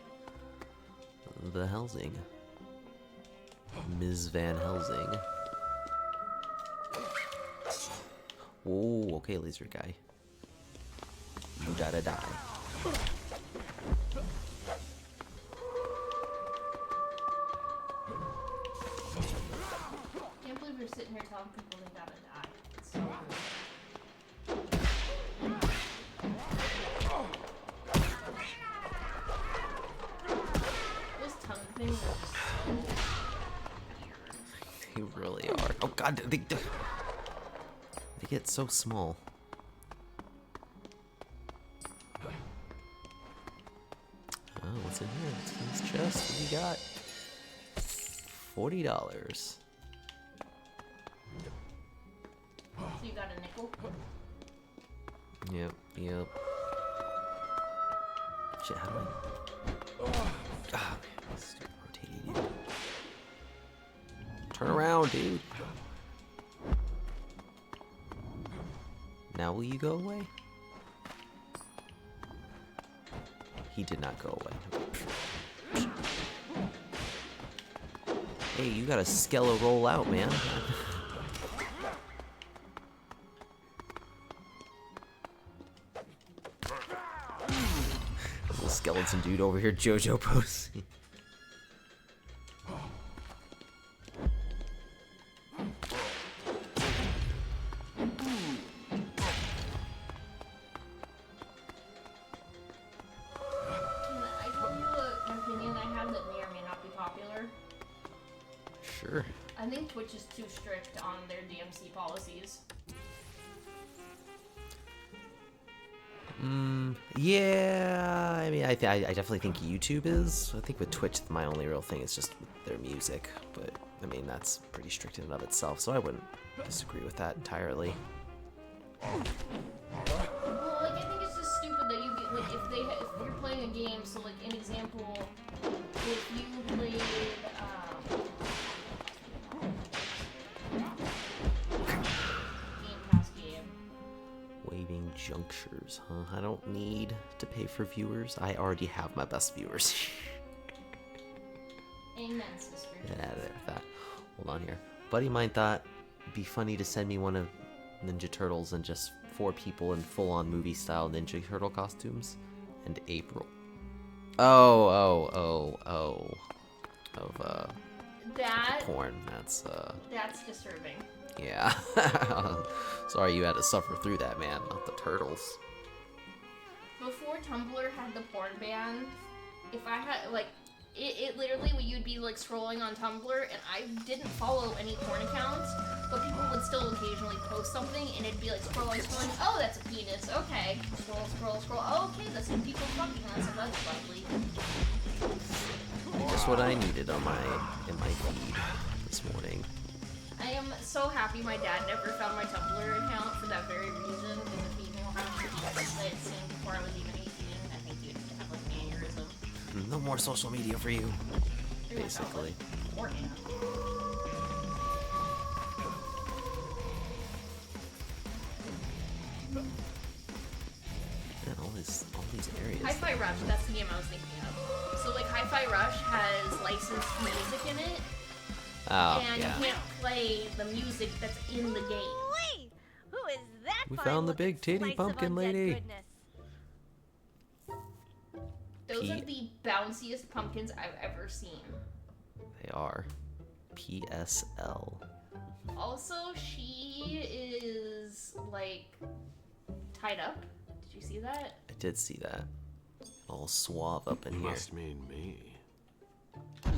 the Helsing. Ms. Van Helsing. Oh, okay, laser guy. You gotta die. Can't believe you're sitting here telling people they gotta die. It's so Those tongue things are just so weird. They really are. Oh god, they get so small. Oh, what's in here? What's in this chest? What do you got? $40. So you got a nickel? Yep, yep. Shit, how do I... Ah, man, stupid rotating, dude. Turn around, dude. Now will you go away? He did not go away. Hey, you got a skeletal roll out, man. Little skeleton dude over here, JoJo pose. I told you an opinion I have that may or may not be popular. Sure. I think Twitch is too strict on their DMC policies. Yeah, I mean, I definitely think YouTube is. I think with Twitch, my only real thing is just their music. But, I mean, that's pretty strict in and of itself, so I wouldn't disagree with that entirely. Well, like, I think it's just stupid that you get, like, if you're playing a game, so, like, an example, if you played, Game Pass game. Waving junctures, huh? I don't need to pay for viewers. I already have my best viewers. Amen, sister. Get out of there with that. Hold on here. Buddy of mine thought it'd be funny to send me one of Ninja Turtles and just 4 people in full-on movie-style Ninja Turtle costumes. And April. Of That, porn. That's disturbing. yeah. Sorry you had to suffer through that, man. Not the turtles. Before Tumblr had the porn ban, if I had, like, it literally, you'd be, like, scrolling on Tumblr, and I didn't follow any porn accounts, but people would still occasionally post something, and it'd be, like, scrolling, oh, that's a penis, okay. Scroll, oh, okay, that's some people fucking, that's lovely. Just what I needed on in my feed this morning. I am so happy my dad never found my Tumblr account for that very reason, because if he knew how much shit I had seen before I was even 18, I think he'd have, like, an aneurysm. No more social media for you. Basically. Beforehand. Man, all these areas. Hi-Fi Rush, that's the game I was thinking of. So, like, Hi-Fi Rush has licensed music in it, Oh, and yeah. you can't play the music that's in the game. Wait! Who is that? We found the big titty pumpkin lady. Those are the bounciest pumpkins I've ever seen. They are. PSL. Also, she is, like, tied up. Did you see that? I did see that. All suave up in here. Must mean me.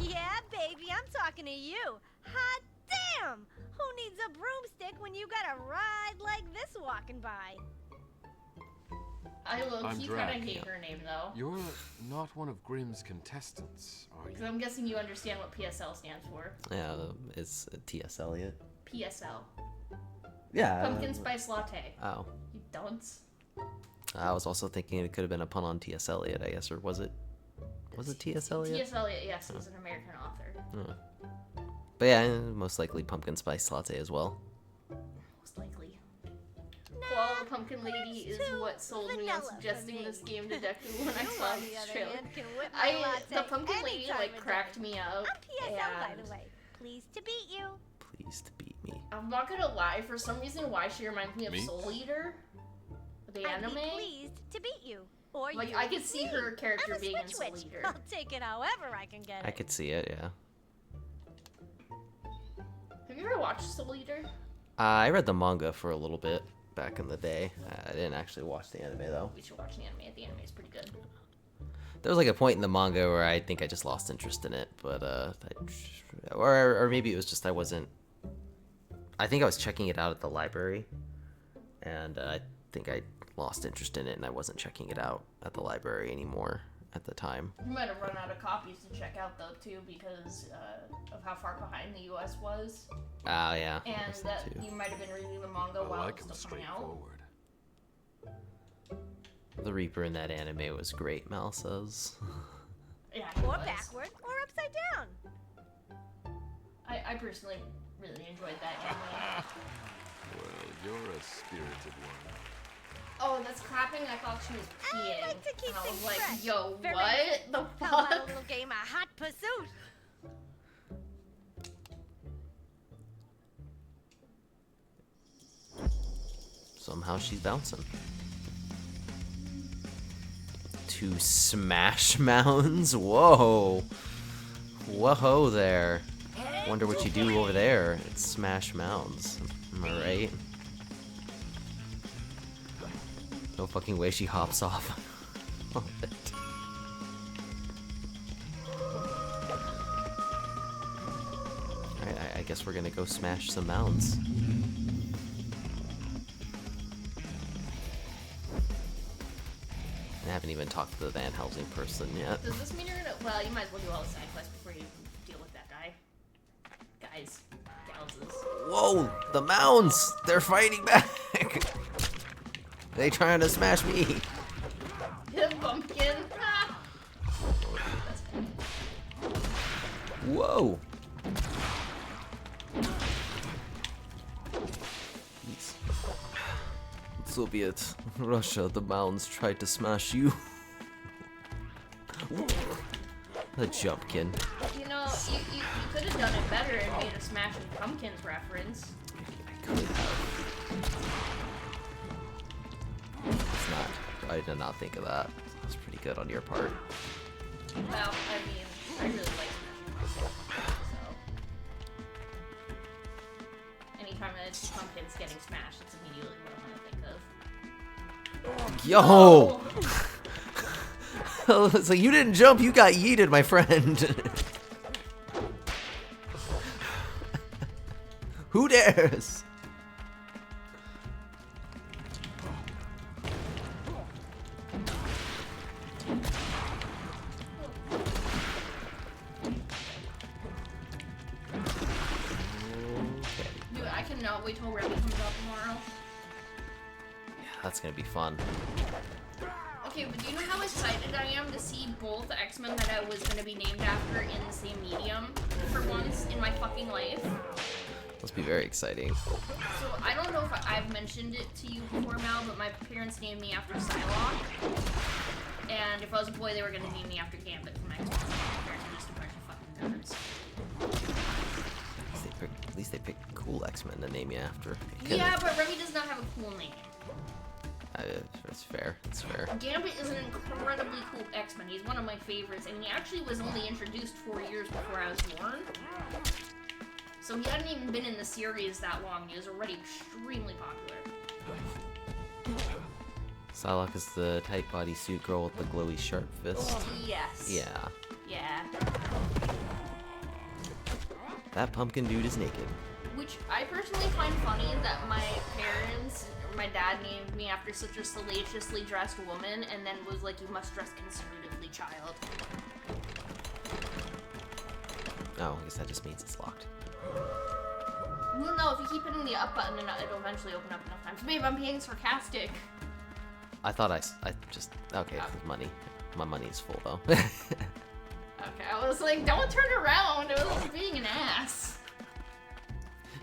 Yeah, baby, I'm talking to you. Hot damn! Who needs a broomstick when you got a ride like this walking by? I I'm low-key kind Drac. of hate her name, though. You're not one of Grimm's contestants, are Because you? I'm guessing you understand what PSL stands for. Yeah, it's T.S. Eliot. PSL. Yeah. Pumpkin Spice Latte. Oh. You dunce. I was also thinking it could have been a pun on T.S. Eliot, I guess, or was it? Was it T.S. Eliot? T.S. Eliot, yes, he's an American author. Oh. But yeah, most likely pumpkin spice latte as well. Most likely. Koala Pumpkin Lady is what sold me on suggesting this game to Deku when I saw on the this other trailer. hand, can whip my latte The Pumpkin Lady anytime like a cracked day. me up. I'm PSL, by and the way. Pleased to beat you. Please to beat me. I'm not gonna lie, for some reason, why she reminds me of Me? Soul Eater, the I'd anime. be pleased to beat you. Or Like you I could see me. her character I'm a being in switch Soul witch. Eater. I'll take it however I can get I it. could see it, yeah. Have you ever watched Soul Eater? I read the manga for a little bit back in the day. I didn't actually watch the anime though. We should watch the anime. The anime is pretty good. There was like a point in the manga where I think I just lost interest in it, but or maybe it was just I wasn't. I think I was checking it out at the library, and I think I lost interest in it, and I wasn't checking it out at the library anymore at the time. We might have run out of copies to check out though too because of how far behind the U.S. was, Ah, yeah. and that's that too. you might have been reading the manga I while like it him was still coming out. straightforward. The Reaper in that anime was great, Mal says. Yeah, he Or was. backward, or upside down. I personally really enjoyed that anime. Well, you're a spirited one. Oh, that's clapping. I thought she was peeing. I like to keep and I was things like, fresh. yo, Very what the How about a fuck? little game of Hot Pursuit? Somehow she's bouncing. Two smash mounds? Whoa. Whoa there. Wonder what you do over there. It's smash mounds. Am I right? No fucking way she hops off of it. Alright, I guess we're gonna go smash some mounds. I haven't even talked to the Van Helsing person yet. Does this mean you're gonna? Well, you might as well do all the side quests before you deal with that guy. Guys, galses. Whoa, the mounds! They're fighting back! They trying to smash me! Hit a pumpkin. Ah. That's funny. Whoa! Soviet, Russia, the mounds tried to smash you. The jumpkin. You know, you could have done it better and made a Smashing Pumpkins reference. I could have. It's not. I did not think of that. That's pretty good on your part. Well, I mean, I really like Smashing Pumpkins, so. Anytime I see pumpkins getting smashed, it's immediately what I'm gonna think of. Yo! So you didn't jump, you got yeeted, my friend. Who dares? Dude, I cannot wait till Remy comes out tomorrow. That's gonna be fun. Okay, but do you know how excited I am to see both the X-Men that I was gonna be named after in the same medium for once in my fucking life? Must be very exciting. So I don't know if I've mentioned it to you before, Mal, but my parents named me after Psylocke. And if I was a boy, they were gonna name me after Gambit from X-Men. My parents are just a bunch of fucking nerds. At least they picked cool X-Men to name you after. Yeah, but Remy does not have a cool name. It's fair. It's fair. Gambit is an incredibly cool X-Men. He's one of my favorites, and he actually was only introduced 4 years before I was born. So he hadn't even been in the series that long. He was already extremely popular. Psylocke is the tight bodysuit girl with the glowy sharp fist. Yes. Yeah. Yeah. That pumpkin dude is naked. Which I personally find funny that my parents, or my dad named me after such a salaciously dressed woman, and then was like, you must dress conservatively, child. Oh, I guess that just means it's locked. Well, no, if you keep hitting the up button, it'll eventually open up enough times. Babe, I'm being sarcastic. I thought I just... Okay, it's money. My money is full, though. Okay, I was like, don't turn around. It was being an ass.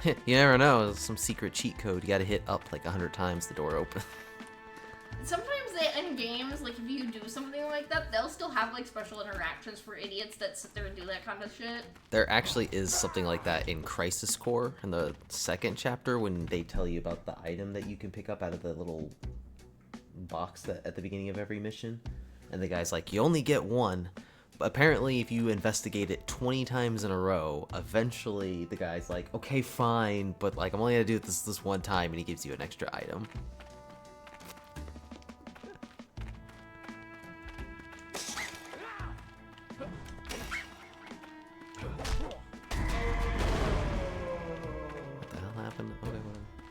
You never know. Some secret cheat code. You gotta hit up like 100 times the door open. Sometimes they end games, like if you do something like that, they'll still have like special interactions for idiots that sit there and do that kind of shit. There actually is something like that in Crisis Core in the second chapter when they tell you about the item that you can pick up out of the little box that at the beginning of every mission. And the guy's like, you only get one. But apparently if you investigate it 20 times in a row, eventually the guy's like, okay, fine, but like I'm only gonna do this one time, and he gives you an extra item. What the hell happened? Okay,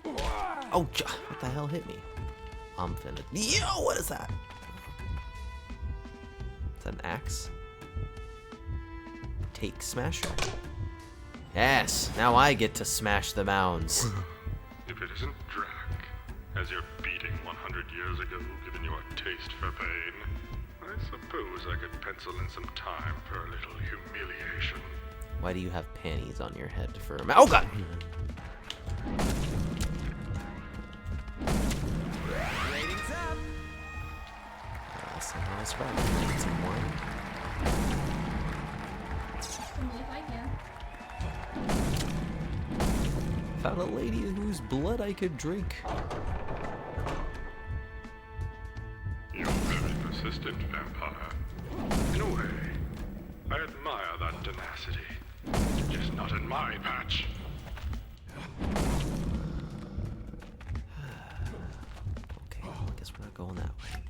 whatever. Oh, what the hell hit me? I'm finna... Yo, what is that? Is that an axe? Take smasher. Yes, now I get to smash the mounds. If it isn't Drac, as your beating 100 years ago given you a taste for pain, I suppose I could pencil in some time for a little humiliation. Why do you have panties on your head for a oh god! Ratings up. Somehow it's right. Need some wine. If I can. Found a lady whose blood I could drink. You're very persistent, vampire. In a way, I admire that tenacity. Just not in my patch. Okay, well, I guess we're not going that way.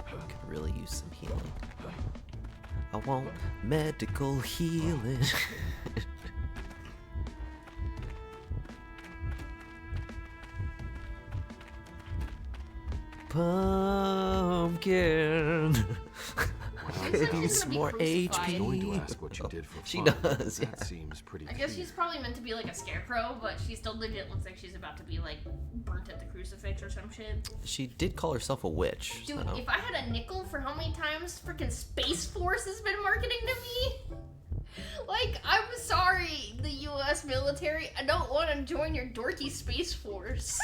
Could really use some healing. I want medical healing. Pumpkin. Could use some more HP. Going to ask what you did for She fun. does, That yeah. seems pretty I guess clear. she's probably meant to be like a scarecrow, but she still legit looks like she's about to be like burnt at the crucifix or some shit. She did call herself a witch. Dude, so. if I had a nickel for how many times freaking Space Force has been marketing to me, like, I'm sorry, the U.S. military, I don't want to join your dorky Space Force.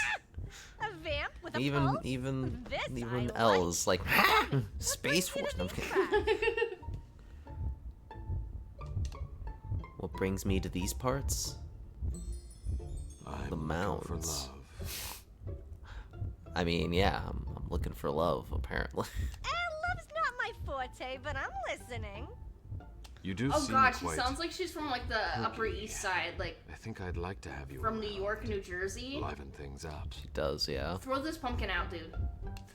A vamp with a Even pulse? even This even I L like. is like Space Force. No, I'm kidding. What brings me to these parts? I'm The looking mounds. for love. I mean, yeah, I'm looking for love, apparently. Love's not my forte, but I'm listening. You do Oh seem god, she quite... sounds like she's from like the Upper East Side, like I think I'd like to have you from New around York, to New Jersey. liven things up. She does, yeah. Throw this pumpkin out, dude.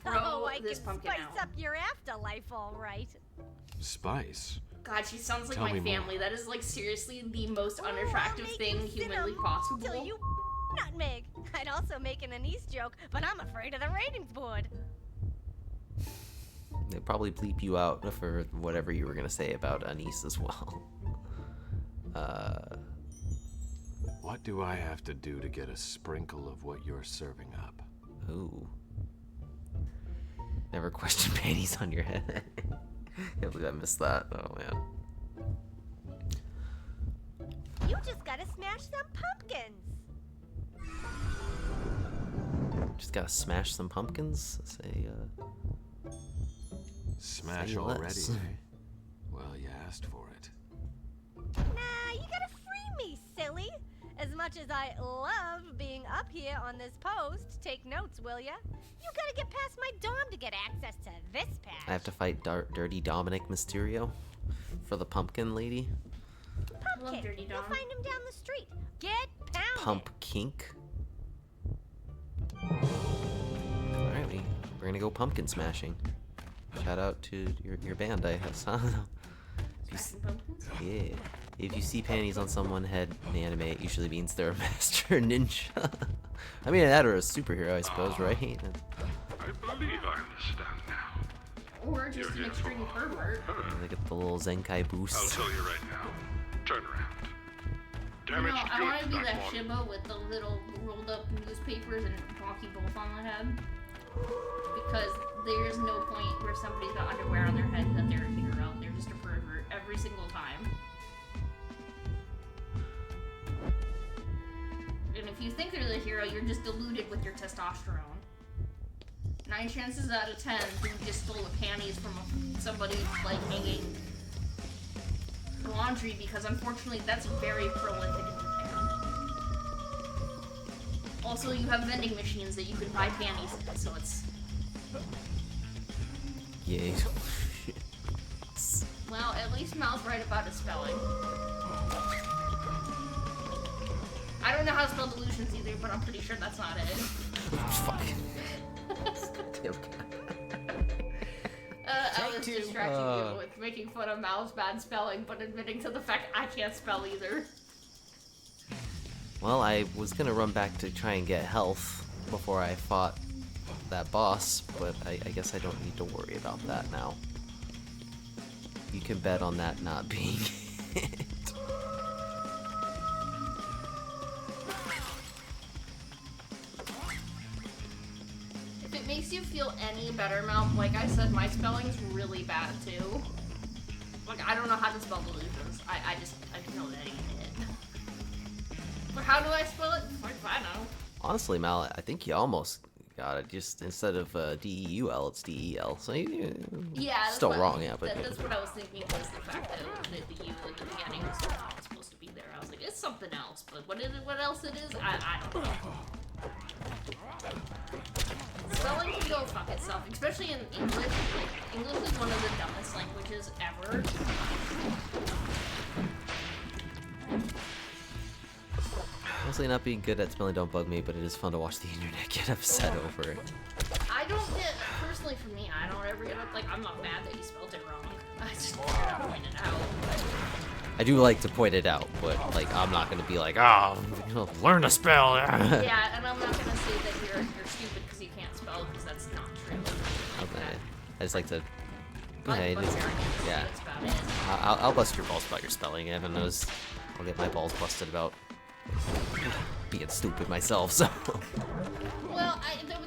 Throw Oh, I this can pumpkin spice out. up your afterlife, all right. Spice? God, she sounds like Tell my me more. family. That is like seriously the most Oh, I'll unattractive make thing you humanly cinnamon possible. Till you nutmeg. I'd also make an anise joke, but I'm afraid of the ratings board. They probably bleep you out for whatever you were gonna say about Anise as well. What do I have to do to get a sprinkle of what you're serving up? Ooh. Never question panties on your head. Can't believe I missed that. Oh man. You just gotta smash some pumpkins. Just gotta smash some pumpkins. Say, Smash Say already, less. eh? Well, you asked for it. Nah, you gotta free me, silly. As much as I love being up here on this post, take notes, will ya? You gotta get past my dom to get access to this patch. I have to fight Dirty Dominic Mysterio for the pumpkin lady. Pumpkin. Dirty You'll Dom. find him down the street. Get pounded. Pump kink. Alright, we're gonna go go pumpkin smashing. Shout out to your band, I guess. I don't know. Smashing pumpkins? Yeah. If you see panties on someone's head in the anime, it usually means they're a master ninja. I mean, that or a superhero, I suppose, right? I believe I understand now. Or just an extreme pervert. They get the little Zenkai I'll boost. tell you right now. Turn around. You Damaged know, I want to goods, be that not one. Shiba with the little rolled up newspapers and hockey bolt on the head. Because there's no point where somebody's got underwear on their head that they're a hero. They're just a pervert every single time. And if you think they're the hero, you're just deluded with your testosterone. 9 chances out of 10, you just stole the panties from somebody like hanging laundry, because unfortunately that's very prolific in Japan. Also, you have vending machines that you can buy panties in, so it's... Yay. Well, at least Mal's right about his spelling. I don't know how to spell delusions either, but I'm pretty sure that's not it. Fuck. I was distracting you with making fun of Mal's bad spelling, but admitting to the fact I can't spell either. Well, I was gonna run back to try and get health before I fought that boss, but I guess I don't need to worry about that now. You can bet on that not being it. If it makes you feel any better, Mal, like I said, my spelling's really bad too. Like, I don't know how to spell delusions. I know that ain't it. But how do I spell it? Fuck if I know. Honestly, Mal, I think you almost got it. Just instead of D-E-U-L, it's D-E-L. So Yeah, that's still what, wrong, yeah, but that's what I was thinking, was the fact that the U at the beginning was not supposed to be there. I was like, it's something else, but what else it is, I don't know. Spelling can go fuck itself, especially in English. Like, English is one of the dumbest languages ever. Honestly, not being good at spelling don't bug me, but it is fun to watch the internet get upset over it. I don't get, personally for me, I don't ever get up, like, I'm not mad that you spelled it wrong. I just want to point it out. I do like to point it out, but like I'm not gonna be like, oh, learn to spell. Yeah, and I'm not gonna say that you're stupid because you can't spell, because that's not true. Okay. I just like to. Like, Okay, bust your ass, yeah. that's about it. I'll bust your balls about your spelling. Evan knows I'll get my balls busted about being stupid myself. So. Well,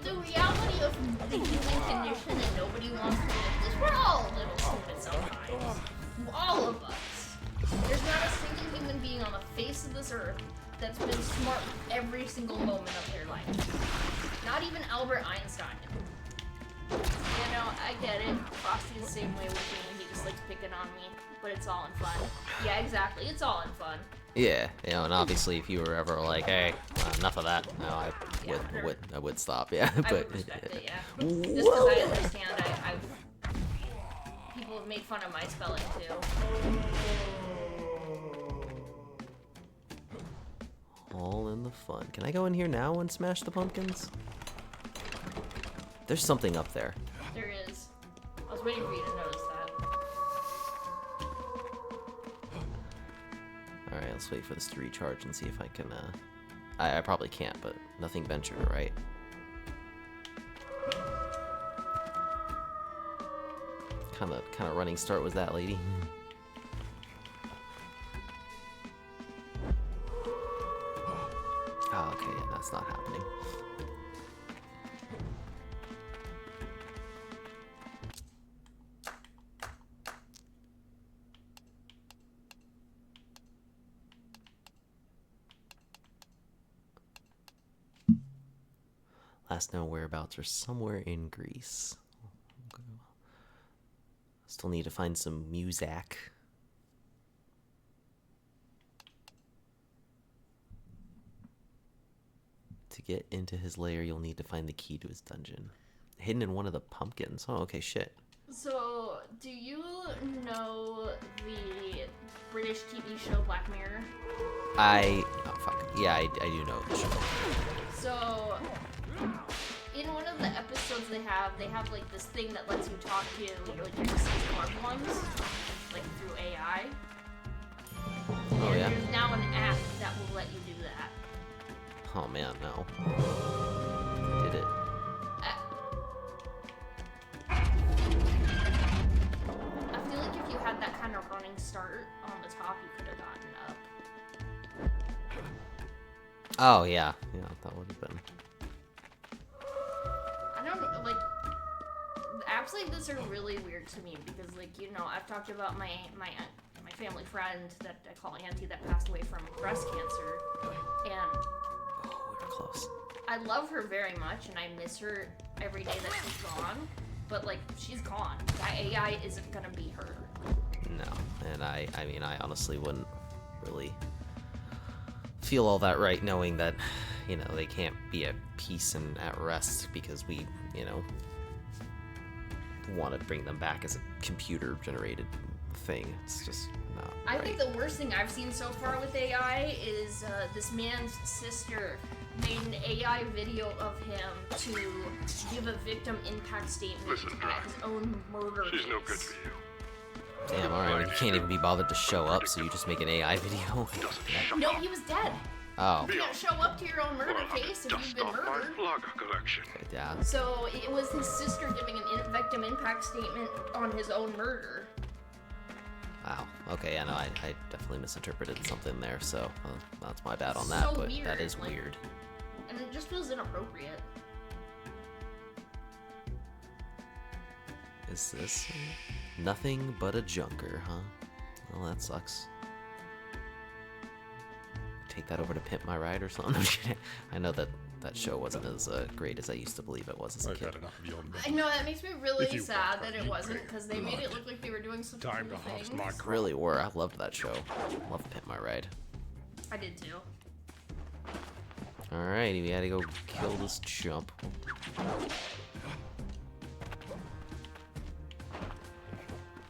the reality of the human condition, and nobody wants to admit this, we're all a little stupid sometimes. All of us. There's not a single human being on the face of this earth that's been smart every single moment of their life. Not even Albert Einstein. You know, I get it. Frosty's the same way with me. He just likes picking on me, but it's all in fun. Yeah, exactly. It's all in fun. Yeah, you know, and obviously, if you were ever like, "Hey, enough of that," no, I would stop. Yeah, I but would respect it, yeah. Just because I understand, people have made fun of my spelling too. all in the fun. Can I go in here now and smash the pumpkins? There's something up there. There is. I was waiting for you to notice that. Alright, let's wait for this to recharge and see if I can, I probably can't, but nothing venture, right? Kind of running start was that, lady? Oh, okay, yeah, that's not happening. Last known whereabouts are somewhere in Greece. Still need to find some Muzak. To get into his lair, you'll need to find the key to his dungeon. Hidden in one of the pumpkins. Oh, okay, shit. So, do you know the British TV show Black Mirror? Oh, fuck. Yeah, I do know the show. So, in one of the episodes they have like this thing that lets you talk to like your deceased loved ones, like through AI. Oh, yeah? There's now an app that will let you do that. Oh, man, no. Did it. I feel like if you had that kind of running start on the top, you could have gotten up. Oh, yeah. Yeah, that would have been. I don't know, like, apps like this are really weird to me because, like, you know, I've talked about my family friend that I call Auntie that passed away from breast cancer, and Oh, we were close. I love her very much, and I miss her every day that she's gone, but, like, she's gone. That AI isn't gonna be her. No, and I mean, I honestly wouldn't really feel all that right knowing that, you know, they can't be at peace and at rest because we, you know, want to bring them back as a computer-generated thing. It's just not I right. think the worst thing I've seen so far with AI is this man's sister made an AI video of him to give a victim impact statement Listen, at Drac. his own murder She's no good case. for you. Damn, alright, you can't even be bothered to show up, so you just make an AI video? Doesn't shut No, up. he was dead. Oh, You can't show up to your own murder Well, I'll have case to if you've dust been off my murdered. vlogger collection. yeah. So it was his sister giving an victim impact statement on his own murder. Wow. Okay, yeah, no, I definitely misinterpreted something there, so that's my bad on that, So but weird, that is like- weird. And it just feels inappropriate. Is this nothing but a junker, huh? Well, that sucks. Take that over to Pimp My Ride or something. I know that show wasn't as great as I used to believe it was as a I've kid. had enough of your I know, that makes me really If you sad want that her, it you wasn't, pay because they made it blood. look like they were doing some Time to cool harvest things. my crop. Really were. I loved that show. Loved Pimp My Ride. I did too. Alrighty, we gotta go kill this chump.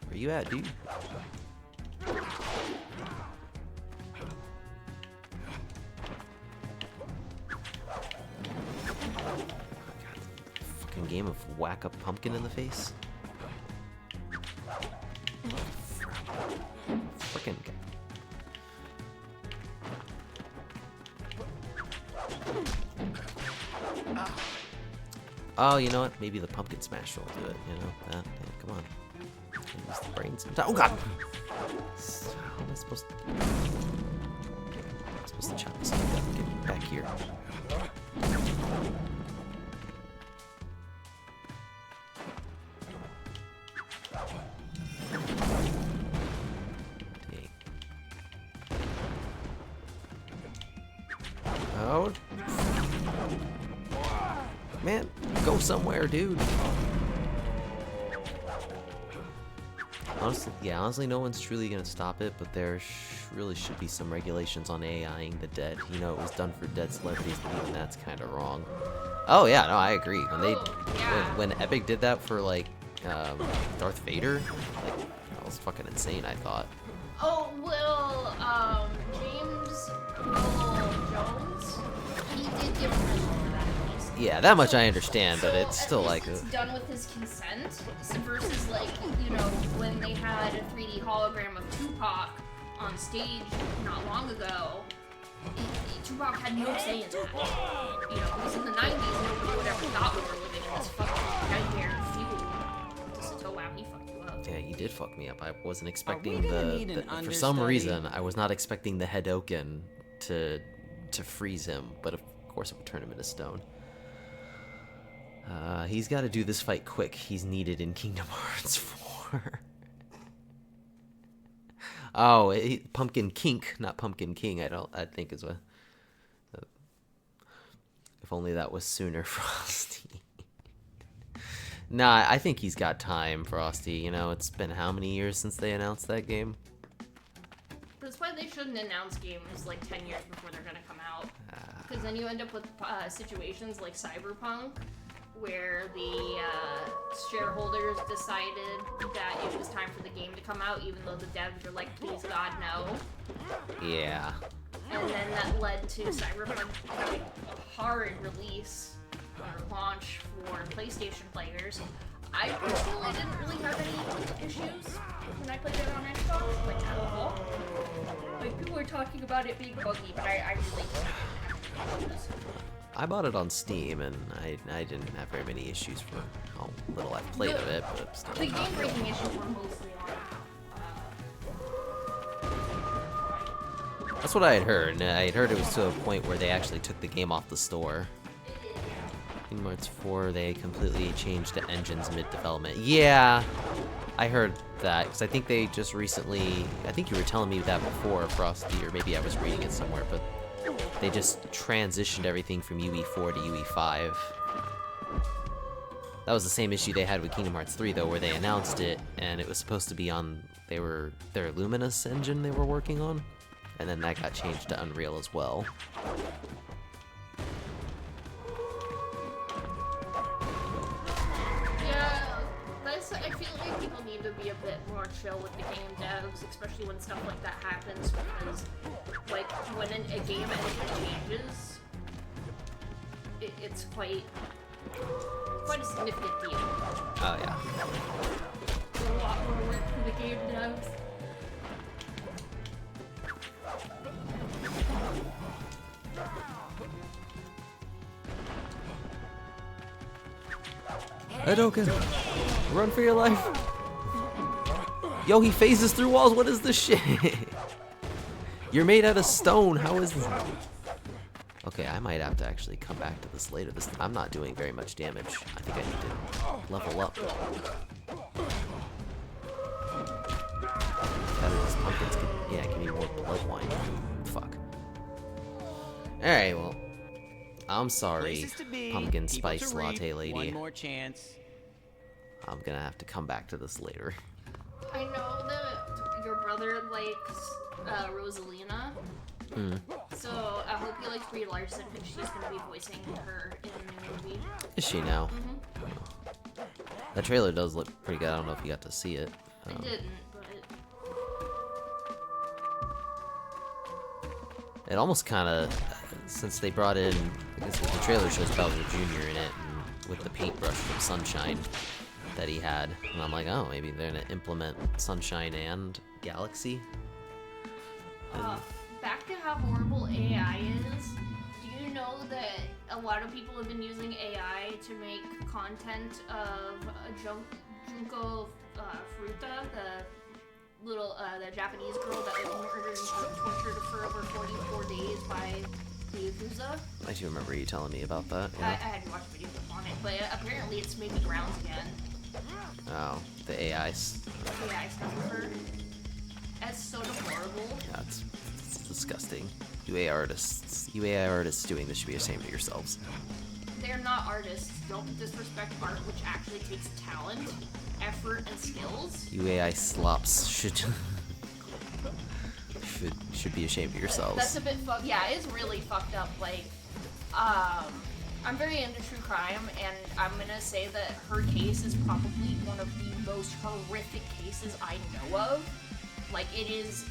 Where you at, dude? Fucking game of whack a pumpkin in the face. Frickin' Oh, you know what? Maybe the pumpkin smash will do it. You know that? Yeah, come on. Use the brains. Oh God! How am I supposed to? I'm supposed to chop this thing up and get back here. Dang. Oh. Man, go somewhere, dude. Honestly, no one's truly gonna stop it, but there really should be some regulations on AIing the dead. You know, it was done for dead celebrities, but even that's kind of wrong. Oh yeah, no, I agree. When Epic did that for like Darth Vader, like that was fucking insane. I thought. Oh, well, James Earl Jones, he did give permission for that at least. Yeah, that much I understand, but So it's still at like. least it's done with his consent, versus like, you know, when they had a 3D hologram of Tupac on stage not long ago. Tupac had no say in that. You know, because in the 90s, nobody would ever thought we were living in this fucking nightmare fuel. Just so wow, he fucked you up. Yeah, you did fuck me up. I wasn't expecting gonna need an for some understudy? reason, I was not expecting the Hadoken to freeze him, but of course it would turn him into stone. He's got to do this fight quick. He's needed in Kingdom Hearts 4. Oh, Pumpkin Kink, not Pumpkin King. I think is what. If only that was sooner, Frosty. Nah, I think he's got time, Frosty. You know, it's been how many years since they announced that game? That's why they shouldn't announce games like 10 years before they're gonna come out. Because then you end up with situations like Cyberpunk, where the shareholders decided that it was time for the game to come out, even though the devs were like, please God, no. Yeah. And then that led to Cyberpunk having a hard release launch for PlayStation players. I personally didn't really have any issues when I played it on Xbox, like at all. Like people were talking about it being buggy, but I really didn't have any issues. I bought it on Steam, and I didn't have very many issues for how little I've played of it, but still. The game-breaking issues were mostly on. That's what I had heard, and I had heard it was to a point where they actually took the game off the store. Kingdom Hearts 4, they completely changed the engines mid-development. Yeah, I heard that, because I think they just recently, I think you were telling me that before, Frosty, or maybe I was reading it somewhere, but they just transitioned everything from UE4 to UE5. That was the same issue they had with Kingdom Hearts 3, though, where they announced it, and it was supposed to be on, their Luminous engine they were working on, and then that got changed to Unreal as well. I feel like people need to be a bit more chill with the game devs, especially when stuff like that happens, because, like, when a game engine changes, it's quite a significant deal. Oh, yeah. A lot more work for the game devs. Hadoken! Run for your life! Yo, he phases through walls, what is this shit? You're made out of stone, how is this? Okay, I might have to actually come back to this later. I'm not doing very much damage. I think I need to level up. These pumpkins give me more blood wine. Fuck. Alright, well. I'm sorry, pumpkin spice latte lady. One more chance. I'm gonna have to come back to this later. I know that your brother likes Rosalina. So I hope you like Brie Larson, because she's gonna be voicing her in the new movie. Is she now? That trailer does look pretty good. I don't know if you got to see it. I didn't, but it almost kind of, since they brought in, I guess the trailer shows Bowser Jr. in it, and with the paintbrush from Sunshine that he had, and I'm like, oh, maybe they're gonna implement Sunshine and Galaxy. back to how horrible AI is. Do you know that a lot of people have been using AI to make content of Junko Furuta, the little the Japanese girl that was murdered and tortured for over 44 days by the Yakuza? I do remember you telling me about that. I hadn't watched videos on it, but apparently it's making rounds again. Oh, the AI. AI stuff with her. That's so deplorable. Yeah, it's disgusting. You AI artists doing this should be ashamed of yourselves. They're not artists. Don't disrespect art, which actually takes talent, effort, and skills. You AI slops should be ashamed of yourselves. That's a bit fucked. Yeah, it's really fucked up. Like, I'm very into true crime, and I'm gonna say that her case is probably one of the most horrific cases I know of. Like, it's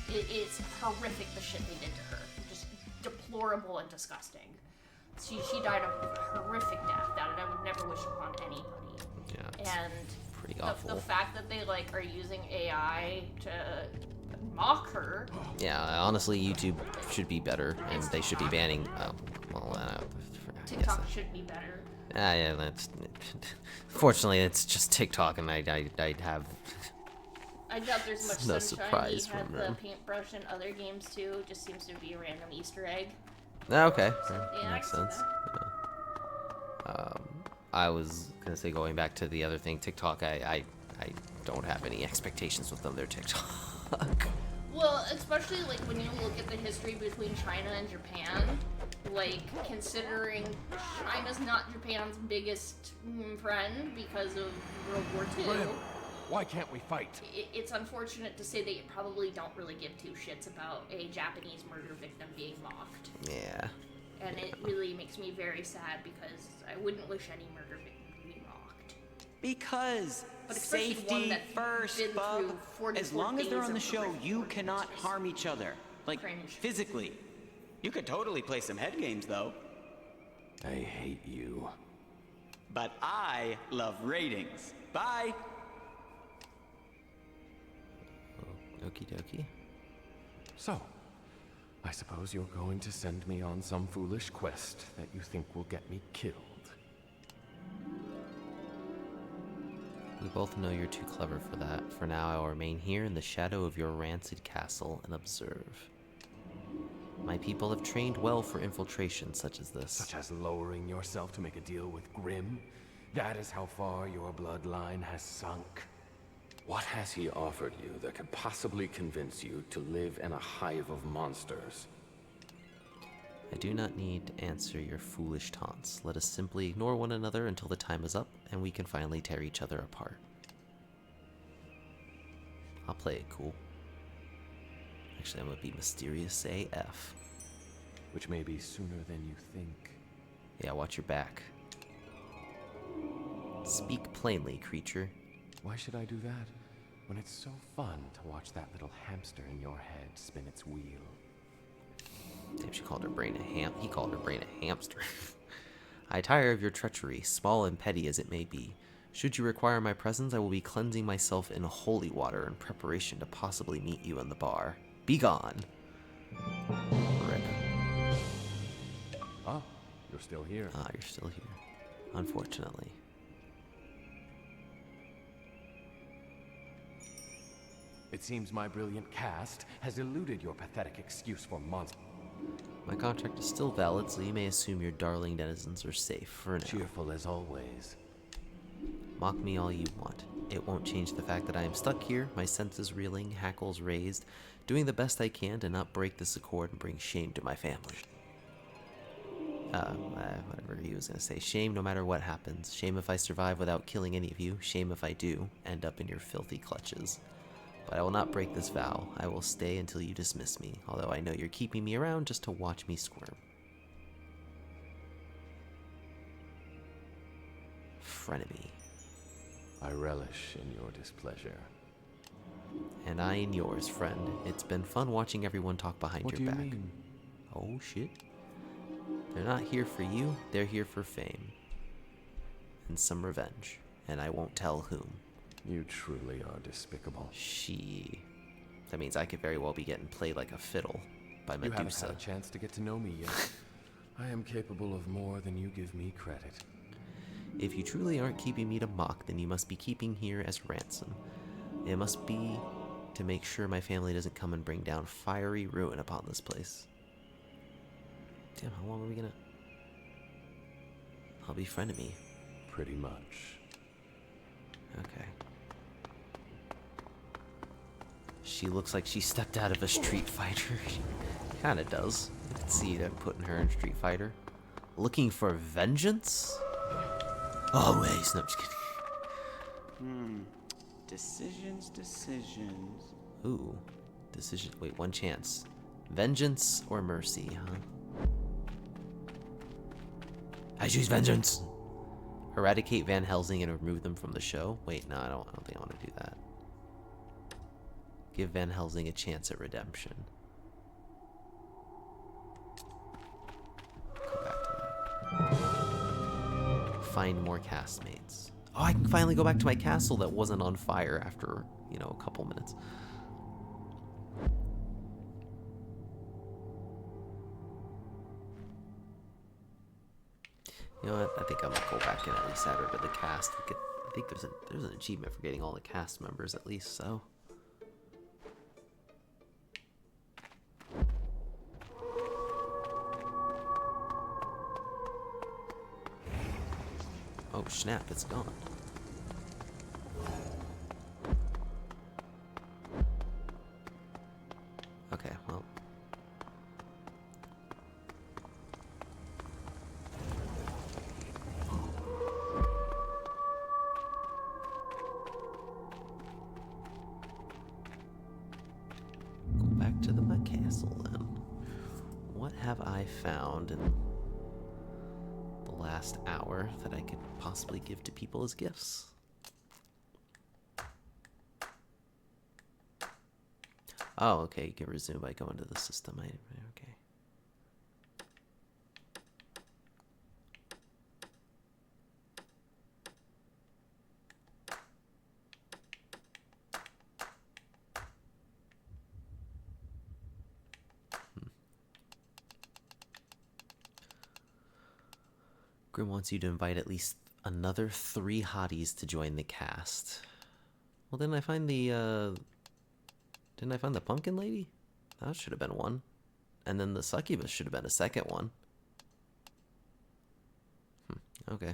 horrific the shit they did to her. Just deplorable and disgusting. She died a horrific death that I would never wish upon anybody. Yeah, And pretty awful. the fact that they like are using AI to mock her. Yeah, honestly, YouTube should be better, and they should be banning. TikTok should be better. Yeah, that's. Fortunately, it's just TikTok, and I have. I doubt there's much No sunshine. surprise He had from the them. paintbrush in other games too. It just seems to be a random Easter egg. Okay, Yeah, I makes can see sense. Yeah. I was gonna say, going back to the other thing, TikTok. I don't have any expectations with them. They're TikTok. Well, especially like when you look at the history between China and Japan, like considering China's not Japan's biggest friend because of World War II. Why can't we fight? It's unfortunate to say that you probably don't really give two shits about a Japanese murder victim being mocked. Yeah. And it really makes me very sad because I wouldn't wish any murder victim to be mocked. Because But especially one safety that's first, been Bub. through 44 As long as they're days on the of show, horrific you cannot tortures. harm each other. Like, Cringe. physically. You could totally play some head games, though. I hate you. but I love ratings. Bye. Okie dokie. So, I suppose you're going to send me on some foolish quest that you think will get me killed. We both know you're too clever for that. For now, I will remain here in the shadow of your rancid castle and observe. My people have trained well for infiltration such as this. Such as lowering yourself to make a deal with Grimm? That is how far your bloodline has sunk. What has he offered you that could possibly convince you to live in a hive of monsters? I do not need to answer your foolish taunts. Let us simply ignore one another until the time is up, and we can finally tear each other apart. I'll play it cool. Actually, I'm gonna be mysterious AF. Which may be sooner than you think. Yeah, watch your back. Speak plainly, creature. Why should I do that, when it's so fun to watch that little hamster in your head spin its wheel? Damn, she called her brain a he called her brain a hamster. I tire of your treachery, small and petty as it may be. Should you require my presence, I will be cleansing myself in holy water in preparation to possibly meet you in the bar. Be gone. Rip. Ah, you're still here. Ah, you're still here. Unfortunately. It seems my brilliant cast has eluded your pathetic excuse for monster. My contract is still valid, so you may assume your darling denizens are safe for now. Cheerful as always. Mock me all you want. It won't change the fact that I am stuck here, my senses reeling, hackles raised, doing the best I can to not break this accord and bring shame to my family. Whatever he was gonna say. Shame no matter what happens. Shame if I survive without killing any of you. Shame if I do end up in your filthy clutches. But I will not break this vow. I will stay until you dismiss me, although I know you're keeping me around just to watch me squirm. Frenemy. I relish in your displeasure. And I in yours, friend. It's been fun watching everyone talk behind What your do you back. mean? Oh shit. They're not here for you, they're here for fame. And some revenge. And I won't tell whom. You truly are despicable. That means I could very well be getting played like a fiddle by You haven't Medusa. had a chance to get to know me yet. I am capable of more than you give me credit. If you truly aren't keeping me to mock, then you must be keeping here as ransom. It must be to make sure my family doesn't come and bring down fiery ruin upon this place. Damn, how long are we gonna... I'll be frenemy. Pretty much. Okay. She looks like she stepped out of a Street Fighter. She kinda does. I can see that putting her in Street Fighter. Looking for vengeance? Always. No, I'm just kidding. Decisions. Ooh. Decision. Wait, one chance. Vengeance or mercy, huh? I choose vengeance. Eradicate Van Helsing and remove them from the show? Wait, no, I don't think I want to do that. Give Van Helsing a chance at redemption. Go back to that. Find more castmates. Oh, I can finally go back to my castle that wasn't on fire after, you know, a couple minutes. You know what? I think I'm gonna go back and at least add her to the cast. I think there's an achievement for getting all the cast members at least. So. Oh snap! It's gone. Okay, well. Go back to my castle then. What have I found in the last hour that I could possibly give to people as gifts? Oh, okay, you can resume by going to the system. Okay. Grim wants you to invite at least another 3 hotties to join the cast. Well, didn't I find the pumpkin lady? That should have been one. And then the succubus should have been a second one. Okay.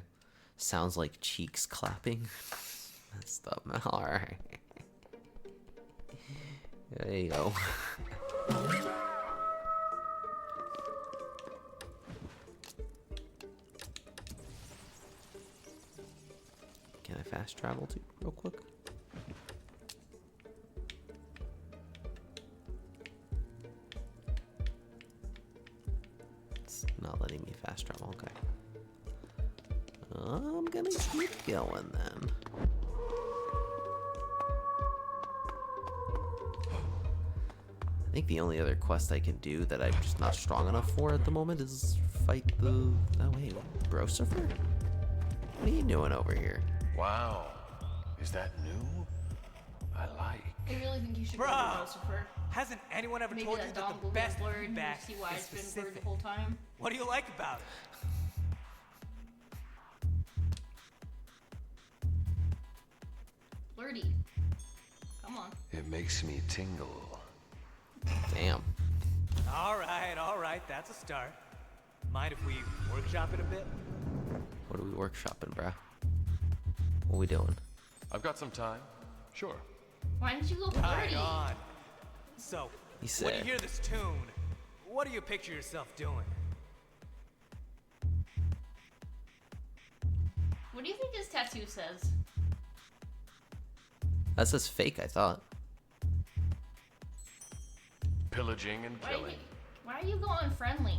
Sounds like cheeks clapping. That's the alright. There you go. Can I fast travel too, real quick? It's not letting me fast travel, okay. I'm gonna keep going then. I think the only other quest I can do that I'm just not strong enough for at the moment is fight the... Oh wait, Brosifer? What are you doing over here? Wow. Is that new? I like. I really think you should go Bro, to Lucifer. hasn't anyone ever Maybe told you that that dom the will be best blurred and you feedback see why is it's been blurred specific? the whole time. What do you like about it? Flirty. Come on. It makes me tingle. Damn. All right, that's a start. Mind if we workshop it a bit? What are we workshopping, bruh? What are we doing? I've got some time. Sure. Why didn't you go Right flirty? on. So, He when you said. hear this tune, what do you picture yourself doing? What do you think this tattoo says? That says fake, I thought. Pillaging and killing. Why are you going friendly?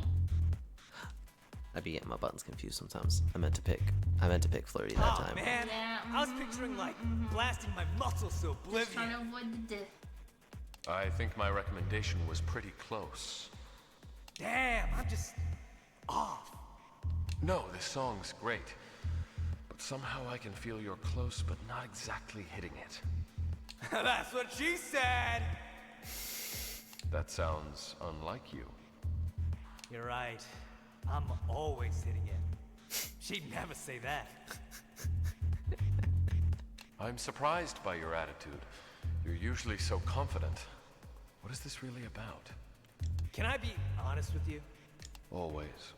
I be getting my buttons confused sometimes. I meant to pick flirty that Oh time. man, Yeah, I was picturing like blasting my muscles to Just trying to oblivion. avoid the dick. I think my recommendation was pretty close. Damn, I'm just off. No, this song's great. But somehow I can feel you're close, but not exactly hitting it. That's what she said. That sounds unlike you. You're right. I'm always hitting it. She'd never say that. I'm surprised by your attitude. You're usually so confident. What is this really about? Can I be honest with you? Always.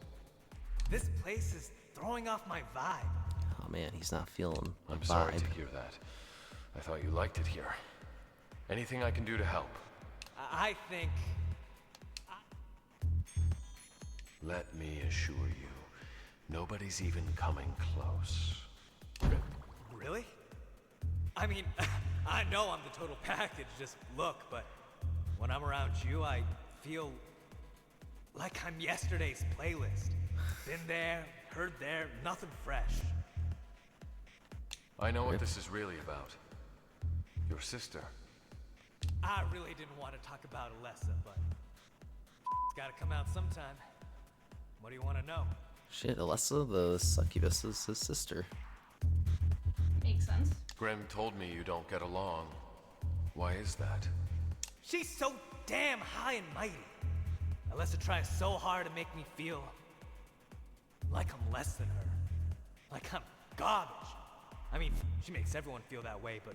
This place is throwing off my vibe. Oh man, he's not feeling the I'm sorry vibe. to hear that. I thought you liked it here. Anything I can do to help? I think... Let me assure you, nobody's even coming close. Really? I mean, I know I'm the total package, just look, but when I'm around you, I feel like I'm yesterday's playlist. Been there, heard there, nothing fresh. I know what this is really about. Your sister. I really didn't want to talk about Alessa, but it's gotta come out sometime. What do you want to know? Shit, Alessa, the succubus, is his sister. Makes sense. Grim told me you don't get along. Why is that? She's so damn high and mighty. Alessa tries so hard to make me feel like I'm less than her. Like I'm garbage. I mean, she makes everyone feel that way, but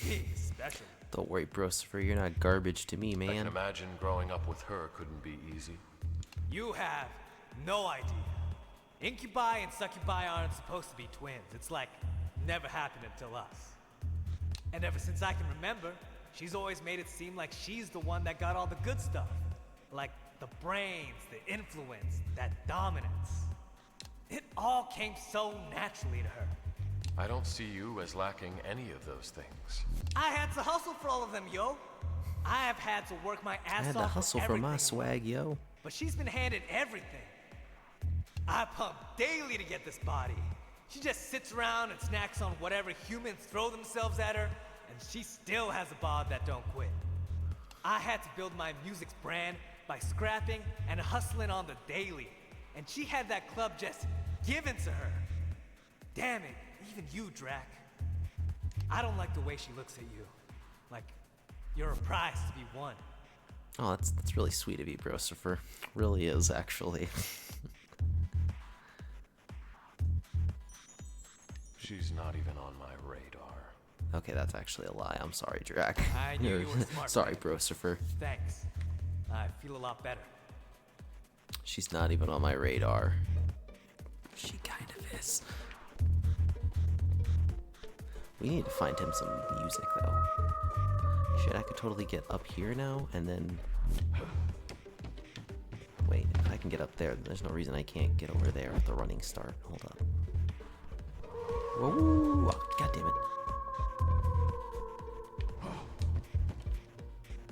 me especially. Don't worry, Brosifer, you're not garbage to me, I can man. imagine growing up with her couldn't be easy. You have no idea. Incubi and succubi aren't supposed to be twins. It's like never happened until us. And ever since I can remember, she's always made it seem like she's the one that got all the good stuff. Like the brains, the influence, that dominance. It all came so naturally to her. I don't see you as lacking any of those things. I had to hustle for all of them, yo. I have had to work my I ass had off to hustle for my everything. swag, yo. But she's been handed everything. I pump daily to get this body. She just sits around and snacks on whatever humans throw themselves at her, and she still has a bod that don't quit. I had to build my music's brand by scrapping and hustling on the daily, and she had that club just given to her. Damn it, even you, Drac. I don't like the way she looks at you. Like, you're a prize to be won. Oh, that's really sweet of you, Brosifer. Really is, actually. She's not even on my radar. Okay, that's actually a lie. I'm sorry, Drac. I knew you were smart. Sorry, Brosifer. Thanks. I feel a lot better. She's not even on my radar. She kind of is. We need to find him some music, though. Shit, I could totally get up here now, and then... Wait, if I can get up there, then there's no reason I can't get over there at the running start. Hold up. Whoa! God damn it.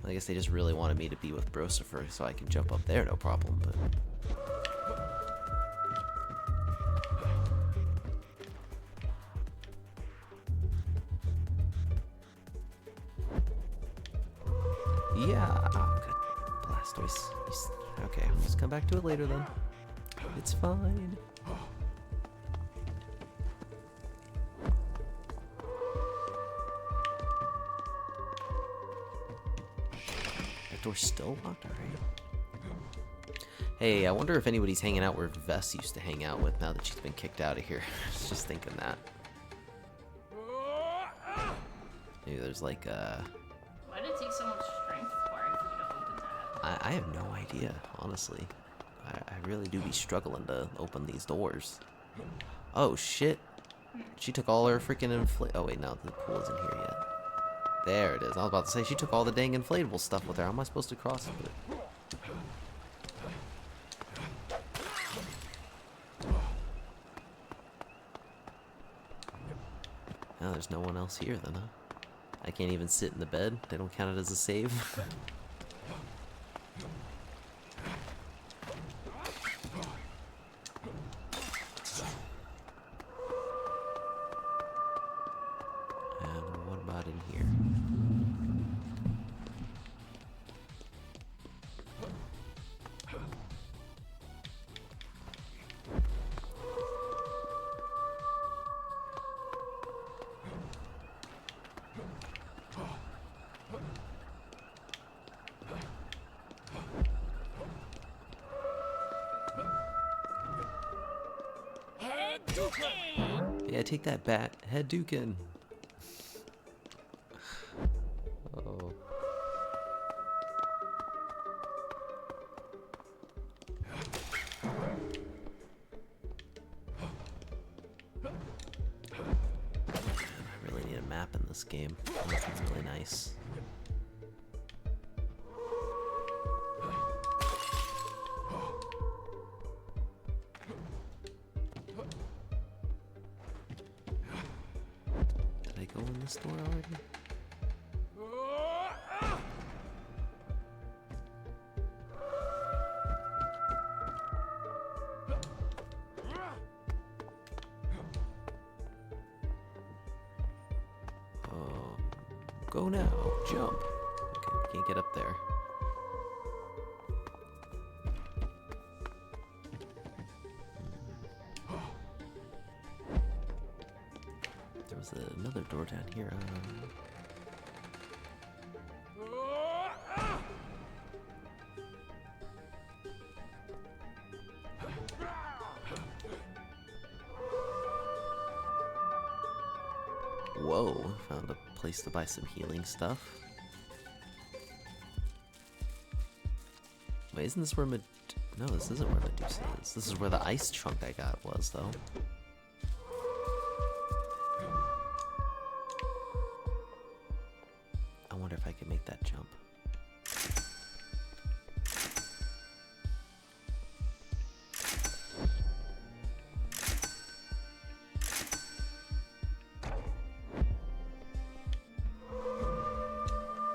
I guess they just really wanted me to be with Brosifer so I can jump up there, no problem, but... Yeah! Oh, good. Blastoise. Okay, I'll just come back to it later then. It's fine. Door's still locked, alright. Hey, I wonder if anybody's hanging out where Vess used to hang out with now that she's been kicked out of here. I was just thinking that. Maybe there's like Why did it take so much strength for it for you to open that? I have no idea, honestly. I really do be struggling to open these doors. Oh shit. She took all her freaking oh wait, no, the pool isn't here yet. There it is. I was about to say, she took all the dang inflatable stuff with her. How am I supposed to cross it? Oh, there's no one else here then, huh? I can't even sit in the bed. They don't count it as a save. And what about in here? Yeah, take that bat. Head Dukin. Oh. I really need a map in this game. That would be really nice. Did I go in this door already? Go now. Jump. Okay, can't get up there. There was another door down here. Whoa, found a place to buy some healing stuff. Wait, isn't this where no, this isn't where Medusa is. This is where the ice chunk I got was, though. I wonder if I can make that jump.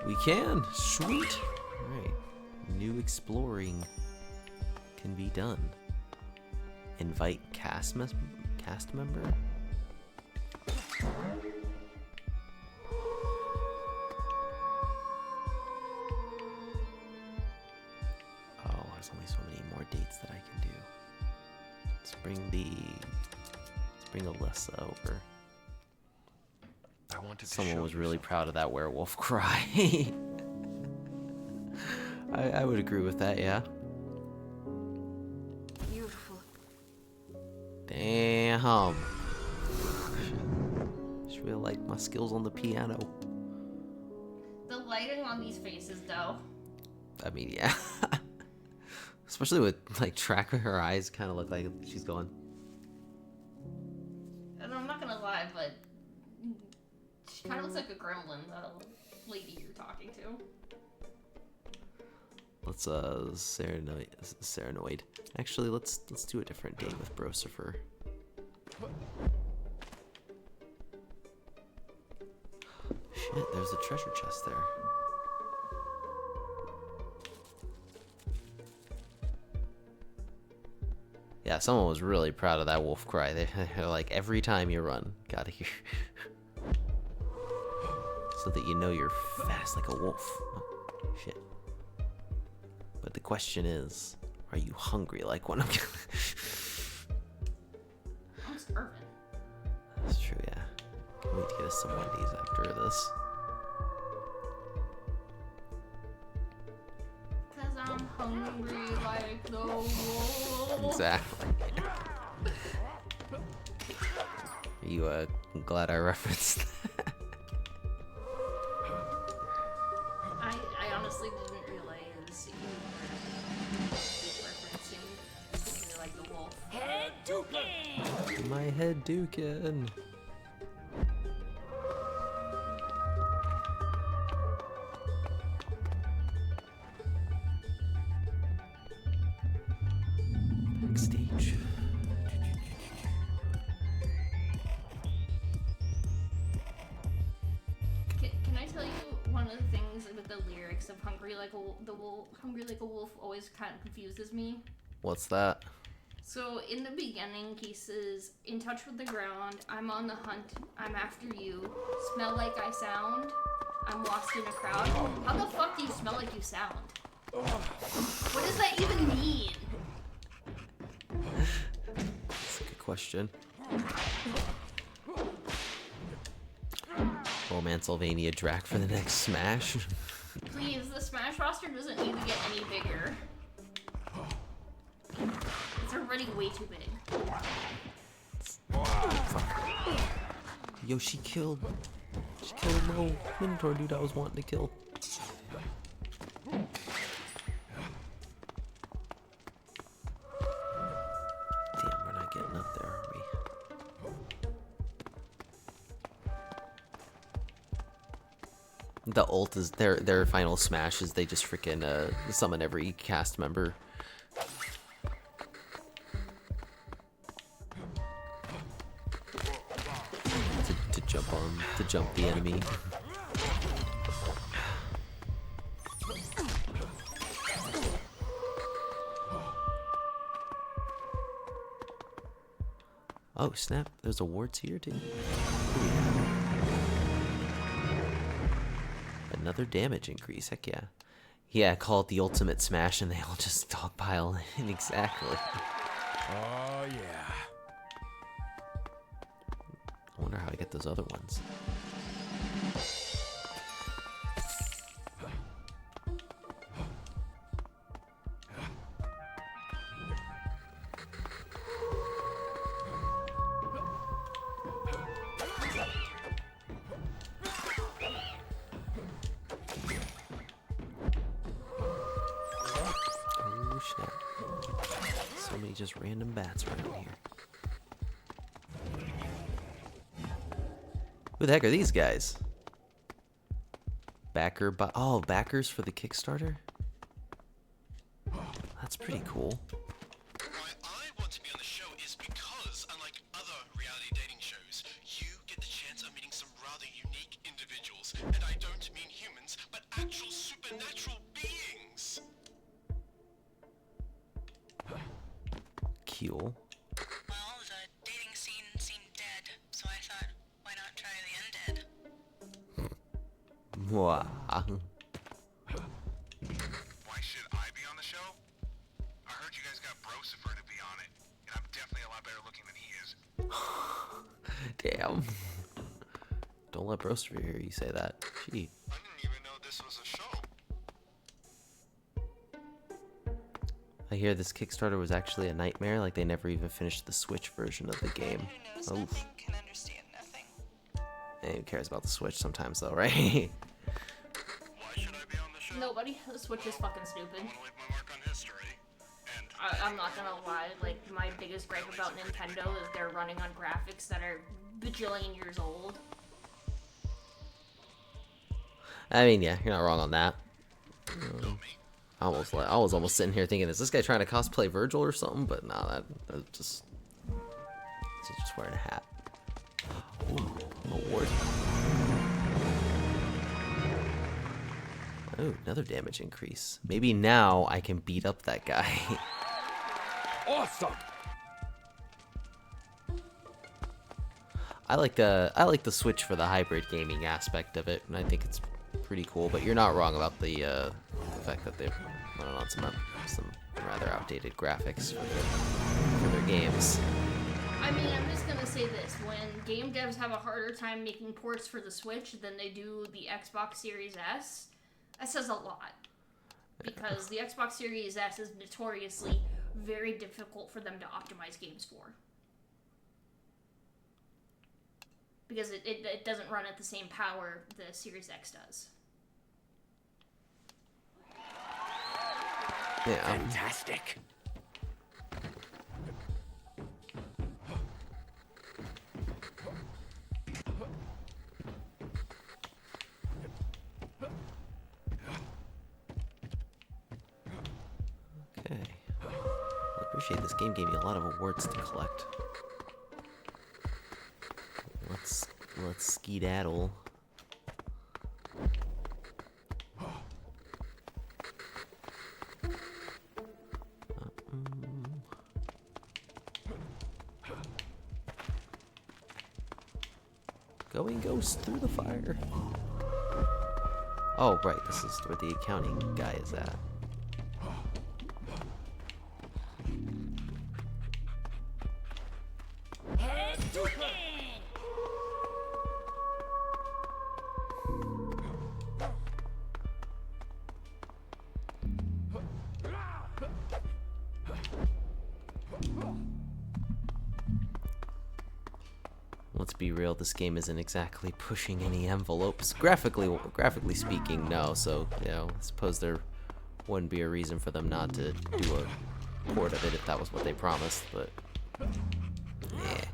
We can! Sweet! Alright. New exploring can be done. Invite cast member? Oh, there's only so many more dates that I can do. Let's bring Alyssa over. Someone was really proud of that werewolf cry. I would agree with that, yeah. Beautiful. Damn. She really like my skills on the piano. The lighting on these faces, though. I mean, yeah. Especially with like tracking her eyes, kind of look like she's going. And I'm not gonna lie, but she kind of looks like a gremlin, the lady you're talking to. Let's Serenoid. Actually, let's do a different game with Brosifer. Shit, there's a treasure chest there. Yeah, someone was really proud of that wolf cry. They're like, every time you run, gotta hear. So that you know you're fast like a wolf. Oh, shit. But the question is, are you hungry like one? I'm starving. That's true, yeah. Can't wait to get us some Wendy's after this. Cause I'm hungry like the wolf. Exactly. Are you glad I referenced that? I honestly didn't realize you were referencing something like the wolf. Head Dukin! My head Dukin. Backstage. Can I tell you one of the things with the lyrics of "Hungry Like a Wolf"? "Hungry Like a Wolf" always kind of confuses me. What's that? So in the beginning, he says, "In touch with the ground, I'm on the hunt, I'm after you. Smell like I sound, I'm lost in a crowd." How the fuck do you smell like you sound? What does that even mean? That's a good question. Romancelvania Drac for the next Smash. Please, the Smash roster doesn't need to get any bigger. It's already way too big. Yo, she killed a little Minotaur dude I was wanting to kill. Damn, we're not getting up there, are we? The ult is their final smash is they just freaking summon every cast member. To jump the enemy. Oh snap, there's awards here too. Another damage increase, heck yeah. Yeah, call it the ultimate smash and they all just dogpile in, exactly. Oh yeah. I wonder how I get those other ones. Oh snap. So many just random bats around here. Who the heck are these guys? Backers for the Kickstarter? That's pretty cool. Why I want to be on the show is because, unlike other reality dating shows, you get the chance of meeting some rather unique individuals. And I don't mean humans, but actual supernatural beings. Cool. Well, the dating scene seemed dead, so I thought, why not try the undead? Wow. Why should I be on the show? I heard you guys got Brosifer to be on it, and I'm definitely a lot better looking than he is. Damn. Don't let Brosifer hear you say that. Gee. I didn't even know this was a show. I hear this Kickstarter was actually a nightmare, like they never even finished the Switch version of the game. Who knows nothing can understand nothing. Who cares about the Switch sometimes, though, right? Nobody. The Switch is fucking stupid. I'm not gonna lie, like, my biggest gripe about Nintendo is they're running on graphics that are bajillion years old. I mean, yeah, you're not wrong on that. I was almost sitting here thinking, is this guy trying to cosplay Virgil or something? But no, that just he's just wearing a hat. Ooh, award. Oh, another damage increase. Maybe now I can beat up that guy. Awesome. I like the Switch for the hybrid gaming aspect of it, and I think it's pretty cool. But you're not wrong about the fact that they've run on some rather outdated graphics for their games. I mean, I'm just gonna say this: when game devs have a harder time making ports for the Switch than they do the Xbox Series S, that says a lot. Because the Xbox Series S is notoriously very difficult for them to optimize games for. Because it doesn't run at the same power the Series X does. Yeah. Fantastic. Okay. I appreciate this game gave me a lot of awards to collect. Let's skedaddle. Going ghost through the fire. Oh, right, this is where the accounting guy is at. Let's be real, this game isn't exactly pushing any envelopes. Graphically speaking, no. So, you know, I suppose there wouldn't be a reason for them not to do a port of it if that was what they promised, but yeah.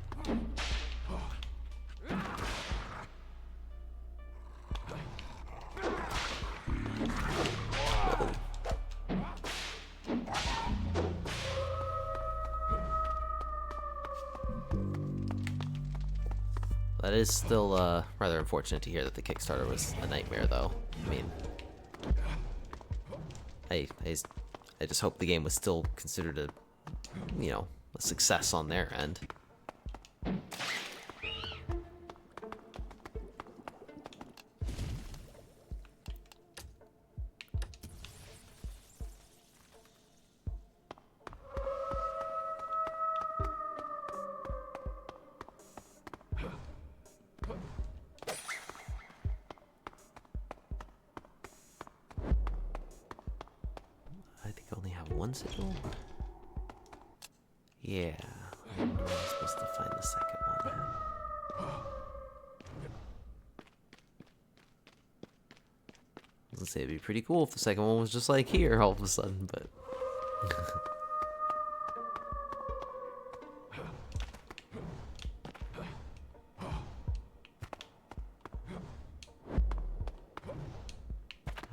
That is still rather unfortunate to hear that the Kickstarter was a nightmare, though. I mean, I just hope the game was still considered a, you know, a success on their end. One signal? Yeah. I'm supposed to find the second one. I was gonna say it'd be pretty cool if the second one was just like here all of a sudden, but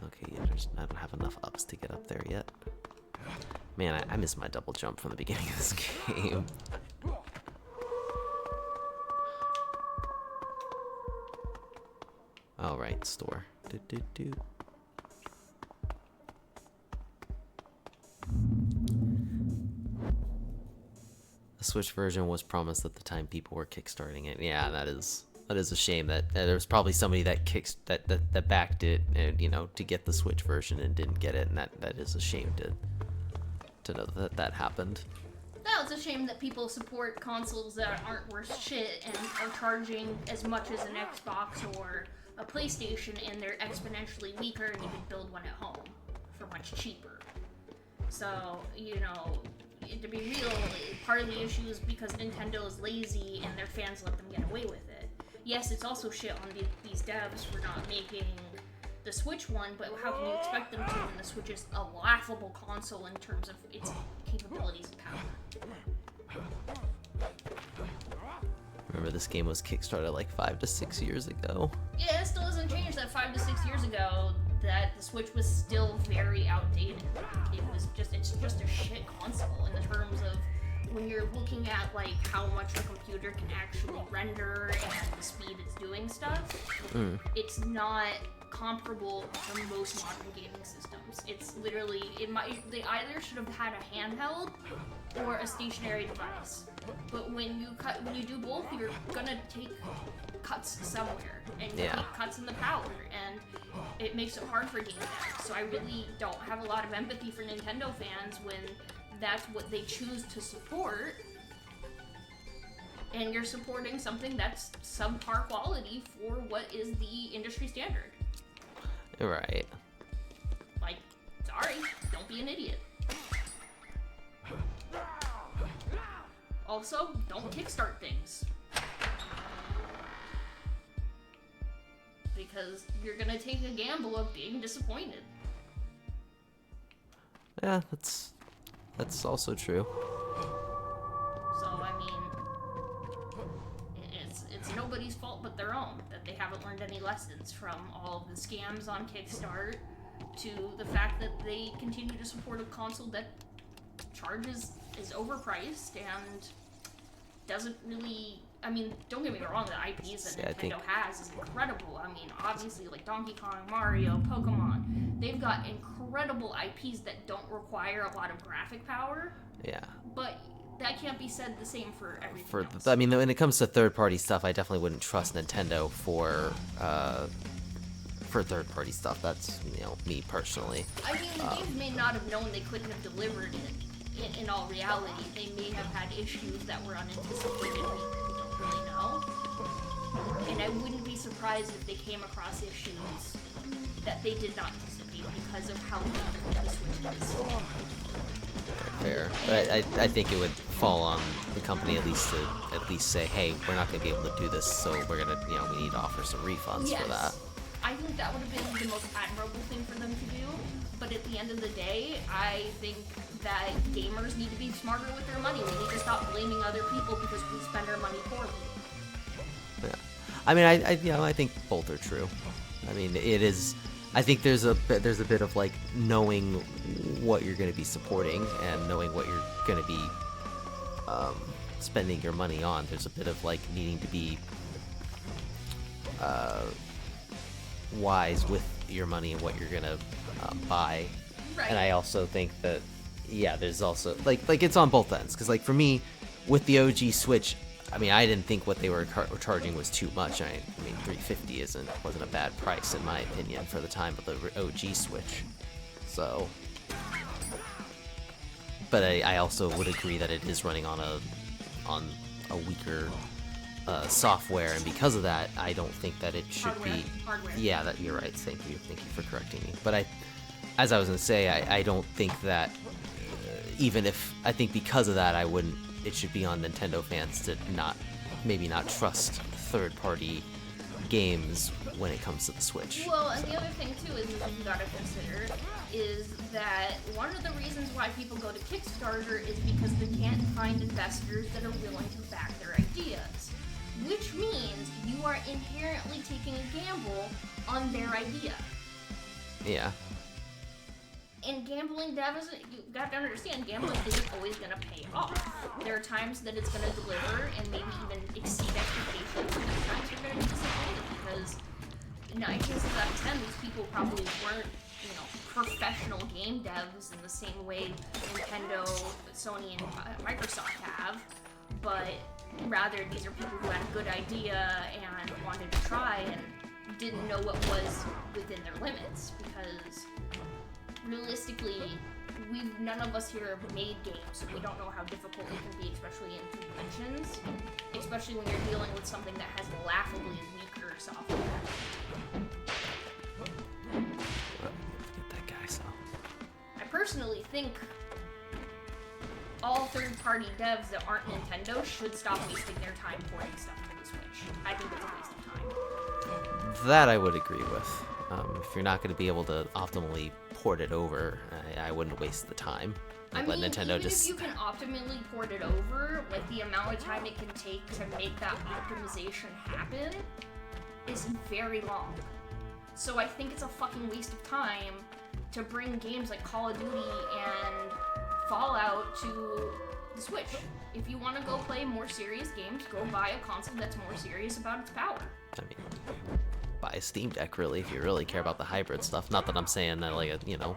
okay, yeah, I don't have enough ups to get up there yet. Man, I missed my double jump from the beginning of this game. All right, store. The Switch version was promised at the time people were kickstarting it. Yeah, that is a shame that there was probably somebody that backed it, and you know, to get the Switch version and didn't get it, and that is a shame to know that happened. No, it's a shame that people support consoles that aren't worth shit and are charging as much as an Xbox or a PlayStation, and they're exponentially weaker, and you can build one at home for much cheaper. So, you know, to be real, part of the issue is because Nintendo is lazy and their fans let them get away with it. yes, it's also shit on these devs for not making the Switch one, but how can you expect them to when the Switch is a laughable console in terms of its capabilities and power? Remember, this game was kickstarted like 5 to 6 years ago. Yeah, it still doesn't change that 5 to 6 years ago that the Switch was still very outdated. It's just a shit console in the terms of when you're looking at like how much a computer can actually render and the speed it's doing stuff. It's not comparable to most modern gaming systems. It's literally, they either should have had a handheld or a stationary device. But when you do both, you're gonna take cuts somewhere, and you take cuts in the power, and it makes it hard for game devs. So I really don't have a lot of empathy for Nintendo fans when that's what they choose to support, and you're supporting something that's subpar quality for what is the industry standard. Right. Like, sorry, don't be an idiot. Also, don't kickstart things. Because you're gonna take a gamble of being disappointed. Yeah, that's also true. So, I mean, it's nobody's fault but their own that they haven't learned any lessons from all of the scams on Kickstart to the fact that they continue to support a console that is overpriced and doesn't really, I mean, don't get me wrong, the IPs that Nintendo has is incredible. I mean, obviously, like Donkey Kong, Mario, Pokemon, they've got incredible IPs that don't require a lot of graphic power. Yeah. But that can't be said the same for everything else. I mean, when it comes to third-party stuff, I definitely wouldn't trust Nintendo for third-party stuff. That's, me personally. I mean, the games may not have known they couldn't have delivered it. In all reality, they may have had issues that were unanticipated. We don't really know. And I wouldn't be surprised if they came across issues that they did not anticipate because of how weak the Switch is. Fair. But I think it would fall on the company at least to say, hey, we're not going to be able to do this, so we're going to, we need to offer some refunds for that. I think that would have been the most admirable thing for them to do. But at the end of the day, I think that gamers need to be smarter with their money. We need to stop blaming other people because we spend our money poorly. Yeah. I mean, I think both are true. I mean, it is. I think there's a bit of like knowing what you're going to be supporting and knowing what you're going to be spending your money on. There's a bit of like needing to be wise with your money and what you're going to buy. Right. And I also think that there's also like it's on both ends, because like for me with the OG Switch, I mean, I didn't think what they were charging was too much. I mean, $350 wasn't a bad price in my opinion for the time of the OG Switch. So, but I also would agree that it is running on a weaker software, and because of that, I don't think that it should be. Hardware. Yeah, that you're right. Thank you for correcting me. But as I was gonna say, I don't think that even if I think because of that, it should be on Nintendo fans to maybe not trust third-party games when it comes to the Switch. Well, and the other thing too is that you gotta consider is that one of the reasons why people go to Kickstarter is because they can't find investors that are willing to back their ideas, which means you are inherently taking a gamble on their idea. Yeah. And gambling, you got to understand, gambling isn't always going to pay off. There are times that it's going to deliver and maybe even exceed expectations, and other times you're going to be disappointed because 9 cases out of 10, these people probably weren't, professional game devs in the same way Nintendo, Sony, and Microsoft have, but rather these are people who had a good idea and wanted to try and didn't know what was within their limits, because realistically, none of us here have made games, so we don't know how difficult it can be, especially in conventions, especially when you're dealing with something that has laughably weaker software. Get that guy, so. I personally think all third-party devs that aren't Nintendo should stop wasting their time porting stuff to the Switch. I think it's a waste of That I would agree with. If you're not going to be able to optimally port it over, I wouldn't waste the time. I Let mean, Nintendo even just. if you can optimally port it over, like the amount of time it can take to make that optimization happen is very long. So I think it's a fucking waste of time to bring games like Call of Duty and Fallout to the Switch. If you want to go play more serious games, go buy a console that's more serious about its power. I mean, buy a Steam Deck, really, if you really care about the hybrid stuff. Not that I'm saying that, like, you know,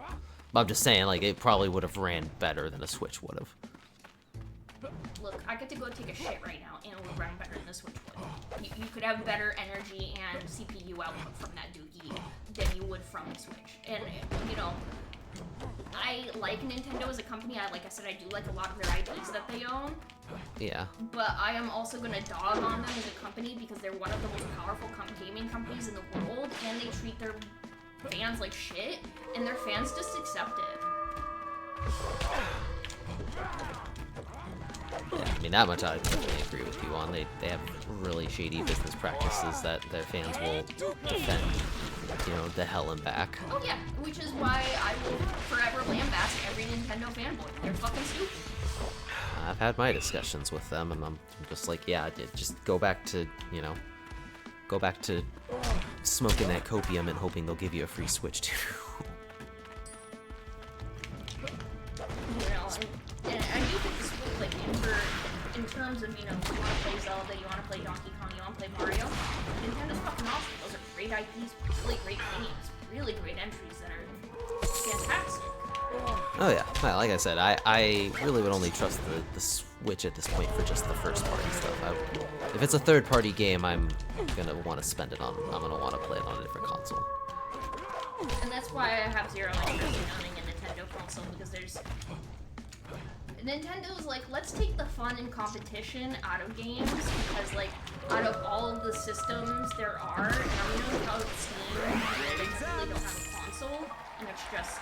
but I'm just saying, like, it probably would have ran better than a Switch would have. Look, I get to go take a shit right now, and it would run better than the Switch would. You could have better energy and CPU output from that dookie than you would from the Switch. And, you know, I like Nintendo as a company. Like I said, I do like a lot of their IPs that they own. Yeah. But I am also going to dog on them as a company because they're one of the most powerful gaming companies in the world, and they treat their fans like shit, and their fans just accept it. Yeah, I mean, that much I definitely agree with you on. They have really shady business practices that their fans will defend, you know, the hell and back. Oh yeah, which is why I will forever lambast every Nintendo fanboy. They're fucking stupid. I've had my discussions with them, and I'm just like, yeah, just go back to, you know, go back to smoking that copium and hoping they'll give you a free Switch too. You know, and I do think this will, like, in terms of, you know, you want to play Zelda, you want to play Donkey Kong, you want to play Mario, Nintendo's fucking awesome. Those are great IPs, really great games, really great entries that are fantastic. Oh yeah, well, like I said, I really would only trust the Switch at this point for just the first party stuff. If it's a third party game, I'm gonna want to spend it on. I'm gonna want to play it on a different console. And that's why I have zero interest in owning a Nintendo console, because Nintendo's like, let's take the fun and competition out of games, because, like, out of all of the systems there are, and I'm know how Steam, they really don't have a console, and it's just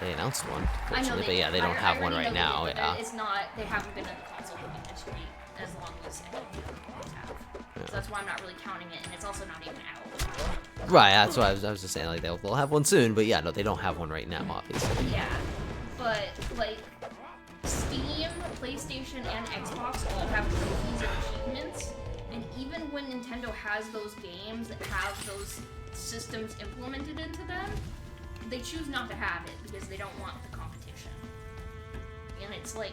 They announced one, I know fortunately, but yeah, they don't have one right now. Did, Yeah. it's not. They haven't been in the console industry as long as any of the have. Yeah. So that's why I'm not really counting it, and it's also not even out. Right, that's why I was just saying, like, they'll have one soon, but yeah, no, they don't have one right now, obviously. Yeah, but, like, Steam, PlayStation, and Xbox all have trophies and achievements, and even when Nintendo has those games that have those systems implemented into them, they choose not to have it because they don't want the competition. And it's like,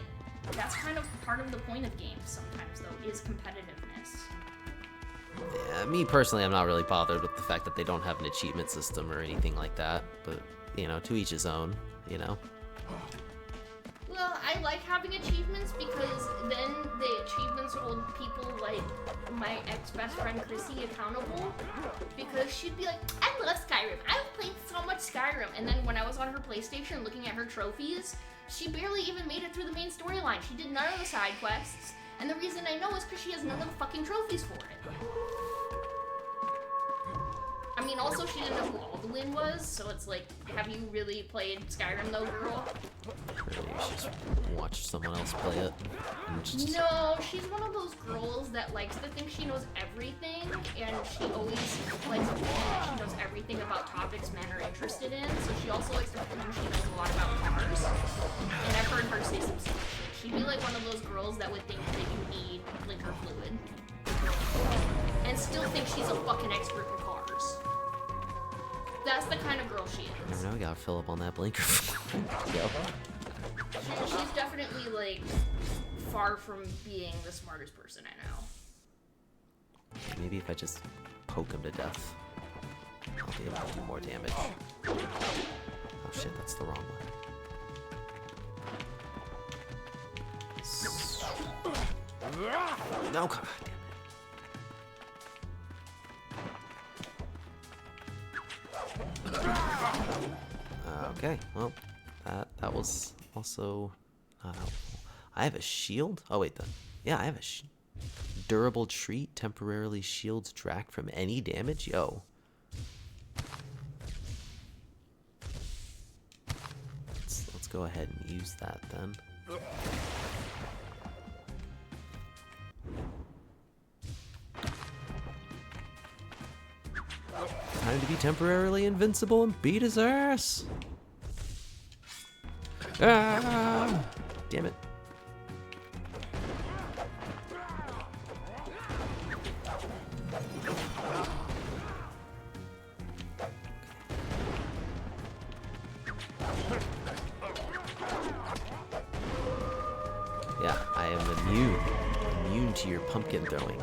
that's kind of part of the point of games sometimes, though, is competitiveness. Yeah, me personally, I'm not really bothered with the fact that they don't have an achievement system or anything like that, but, you know, to each his own, you know? Well, I like having achievements because then the achievements hold people like my ex-best friend Chrissy accountable, because she'd be like, I love Skyrim, I've played so much Skyrim, and then when I was on her PlayStation looking at her trophies, she barely even made it through the main storyline. She did none of the side quests, and the reason I know is because she has none of the fucking trophies for it. I mean, also, she didn't know who Alduin was, so it's like, have you really played Skyrim, though, girl? Really, you should just watch someone else play it. And just... No, she's one of those girls that likes to think she knows everything, and she always likes to pretend that she knows everything about topics men are interested in, so she also likes to pretend she knows a lot about cars. And I've heard her say some stupid shit. She'd be like one of those girls that would think that you need blinker fluid. And still think she's a fucking expert in cars. That's the kind of girl she is. Now we gotta fill up on that blinker. Yo. She's definitely, like, far from being the smartest person I know. Maybe if I just poke him to death, I'll be able to do more damage. Oh shit, that's the wrong one. No, god damn it. Okay, well, that was also. I have a shield. Oh wait, yeah, I have a durable treat temporarily shields Drac from any damage. Yo. Let's go ahead and use that then. Time to be temporarily invincible and beat his ass. Ah! Damn it. Yeah, I am immune to your pumpkin throwing.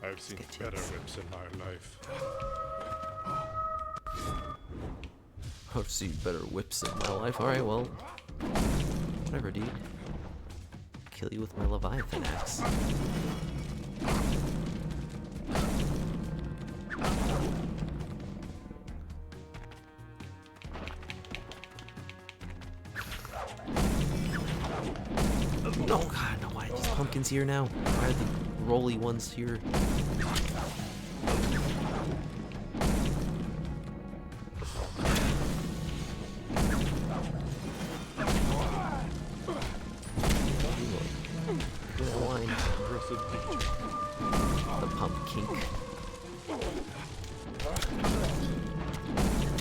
I've seen better whips in my life. I've seen better whips in my life. Alright, well, whatever, dude. Kill you with my Leviathan axe. No, God, no, why are these pumpkins here now? Why are the rolly ones here? The pumpkin.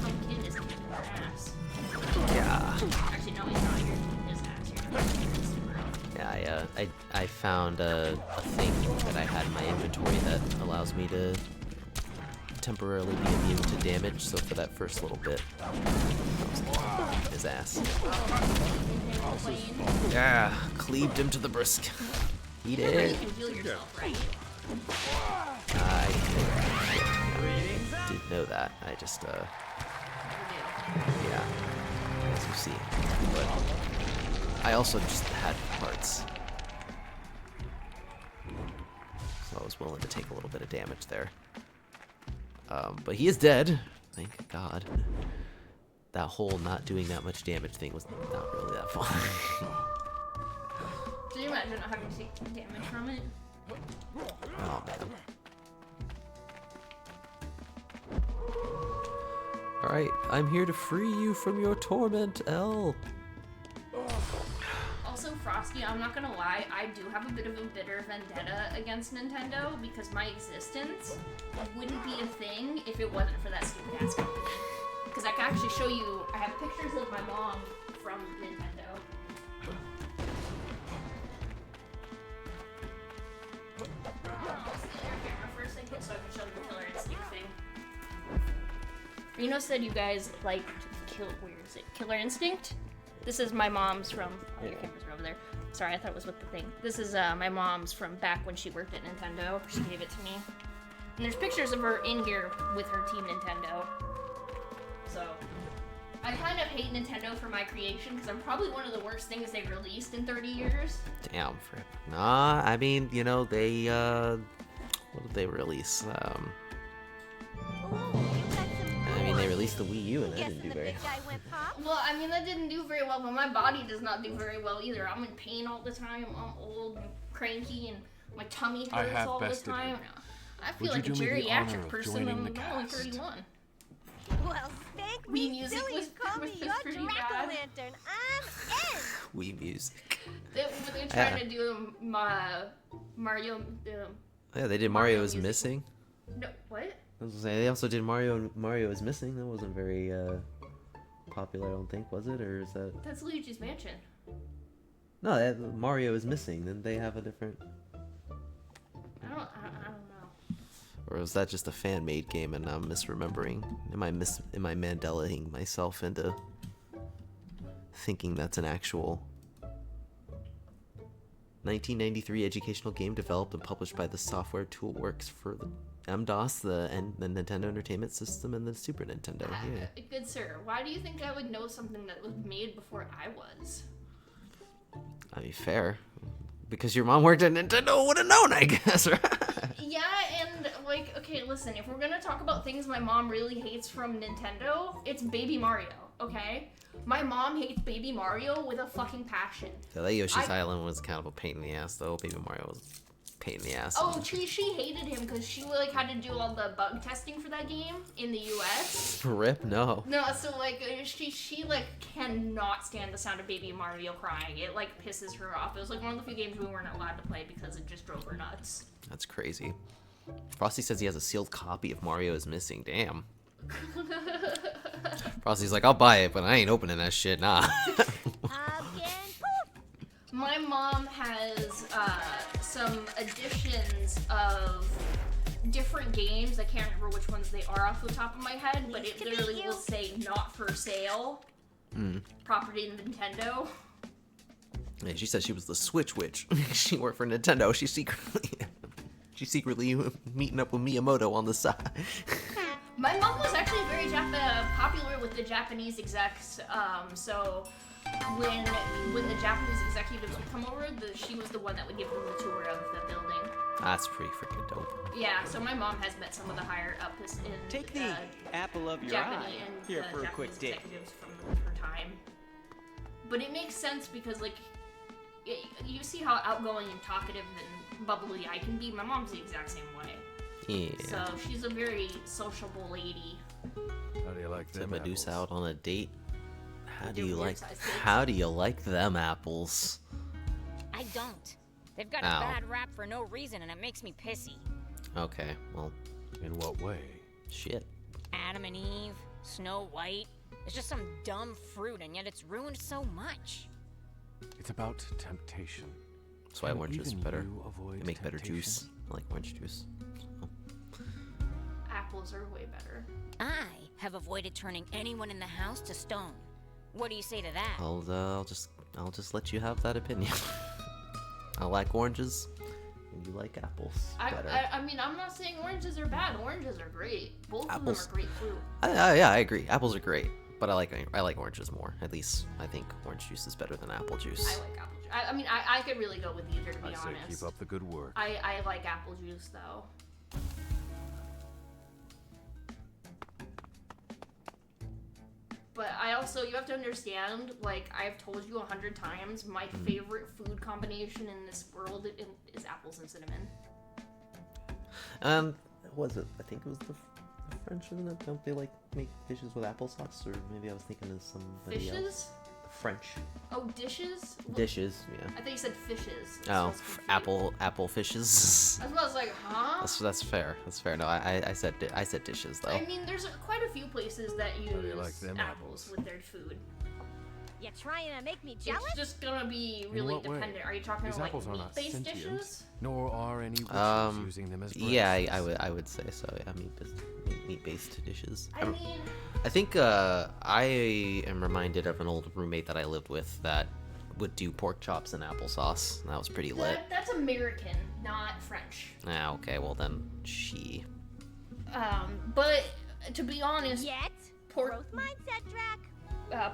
Pumpkin is kicking your ass. Yeah. Actually, no, he's not. You're kicking his ass. You're not kicking his ass. Yeah, I found a thing that I had in my inventory that allows me to temporarily be immune to damage, so for that first little bit, I was his ass. Yeah, cleaved him to the brisk. He You did. can heal yourself, right? I didn't know that. I just, yeah, as you see. But I also just had hearts. So I was willing to take a little bit of damage there. But he is dead. Thank God. That whole not doing that much damage thing was not really that fun. Can you imagine not having to take damage from it? Oh, man. Alright, I'm here to free you from your torment, L. Also, Frosty, I'm not gonna lie, I do have a bit of a bitter vendetta against Nintendo because my existence wouldn't be a thing if it wasn't for that stupid ass company. Because I can actually show you, I have pictures of my mom from Nintendo. I'll steal your camera for a second so I can show you the Killer Instinct thing. Reno said you guys liked Killer Instinct? This is my mom's from. Oh, your cameras are over there. Sorry, I thought it was with the thing. This is my mom's from back when she worked at Nintendo. She gave it to me. And there's pictures of her in here with her Team Nintendo. So, I kind of hate Nintendo for my creation because I'm probably one of the worst things they've released in 30 years. Damn, Fripp. Nah, I mean, you know, they, what did they release? I mean, they released the Wii U and that didn't do very well. Well, I mean, that didn't do very well, but my body does not do very well either. I'm in pain all the time. I'm old and cranky, and my tummy hurts all the time. I feel like a geriatric person. I'm only 31. Well, thank Wii me, music silly, was call me your pretty Jack-o'-lantern. I'm in. Wii music. They're trying to do my Mario. Yeah, they did Mario is Missing. No, what? I was gonna say, they also did Mario is Missing. That wasn't very popular, I don't think, was it? Or is that... That's Luigi's Mansion. No, Mario is Missing. Then they have a different... I don't know. Or was that just a fan-made game and I'm misremembering? Am I Mandelaing myself into thinking that's an actual 1993 educational game developed and published by the Software Toolworks for the MS-DOS, the Nintendo Entertainment System, and the Super Nintendo. Yeah. Good sir, why do you think I would know something that was made before I was? I mean, fair. Because your mom worked at Nintendo, would have known, I guess, right? Yeah, and, like, okay, listen, if we're gonna talk about things my mom really hates from Nintendo, it's Baby Mario, okay? My mom hates Baby Mario with a fucking passion. So that Yoshi's Island was kind of a pain in the ass, though. Baby Mario was pain in the ass. Oh, she hated him because she like had to do all the bug testing for that game in the U.S. Rip, no. No, so like she like cannot stand the sound of Baby Mario crying. It like pisses her off. It was like one of the few games we weren't allowed to play because it just drove her nuts. That's crazy. Frosty says he has a sealed copy of Mario is Missing. Damn. Frosty's like, I'll buy it, but I ain't opening that shit, nah. My mom has some editions of different games. I can't remember which ones they are off the top of my head, but it literally will say not for sale. Property Nintendo. Yeah, she said she was the Switch witch. She worked for Nintendo. She's secretly meeting up with Miyamoto on the side. My mom was actually very popular with the Japanese execs, so when the Japanese executives would come over, she was the one that would give them the tour of the building. That's pretty freaking dope. Yeah, so my mom has met some of the higher ups in Take the apple of your Japanese eye and here for a Japanese quick dip. executives from her time. But it makes sense because like you see how outgoing and talkative and bubbly I can be. My mom's the exact same way. Yeah. So she's a very sociable lady. How do you like To them Medusa out on a date. How do They're you like? weird-sized dates. How do you like them apples? I don't. They've got Ow. a bad rap for no reason, and it makes me pissy. Okay, well, in what way? Shit. Adam and Eve, Snow White. It's just some dumb fruit, and yet it's ruined so much. It's about temptation. That's why Can orange is even better. you avoid They make better temptation? juice. I like orange juice. Apples are way better. I have avoided turning anyone in the house to stone. What do you say to that? I'll just let you have that opinion. I like oranges, and you like apples better. I mean, I'm not saying oranges are bad. Oranges are great. Both Apples- of them are great fruit. Yeah, I agree. Apples are great, but I like oranges more. At least I think orange juice is better than apple juice. I like apple juice. I mean, I could really go with either, to be I say honest. keep up the good work. I like apple juice, though. But I also, you have to understand, like I've told you 100 times, my favorite food combination in this world is apples and cinnamon. Was it? I think it was the French, isn't it? Don't they like make dishes with applesauce? Or maybe I was thinking of somebody else. Fishes? French Oh, dishes? dishes, yeah. I thought you said fishes. Oh, apple fishes. I was like, huh? That's fair. That's fair. No, I said dishes though. I mean, there's quite a few places that use do you like them apples with their food. You trying to make me jealous? It's just gonna be In really what way? dependent. Are you talking These like apples are not meat-based sentient, dishes? nor are any witches using them as bread. Yeah, I would say so. Yeah, meat-based dishes. I mean, I think I am reminded of an old roommate that I lived with that would do pork chops and applesauce. And that was pretty lit. that's American, not French. Ah, okay. Well then, she. But to be honest, Yet, pork growth mindset, Drac.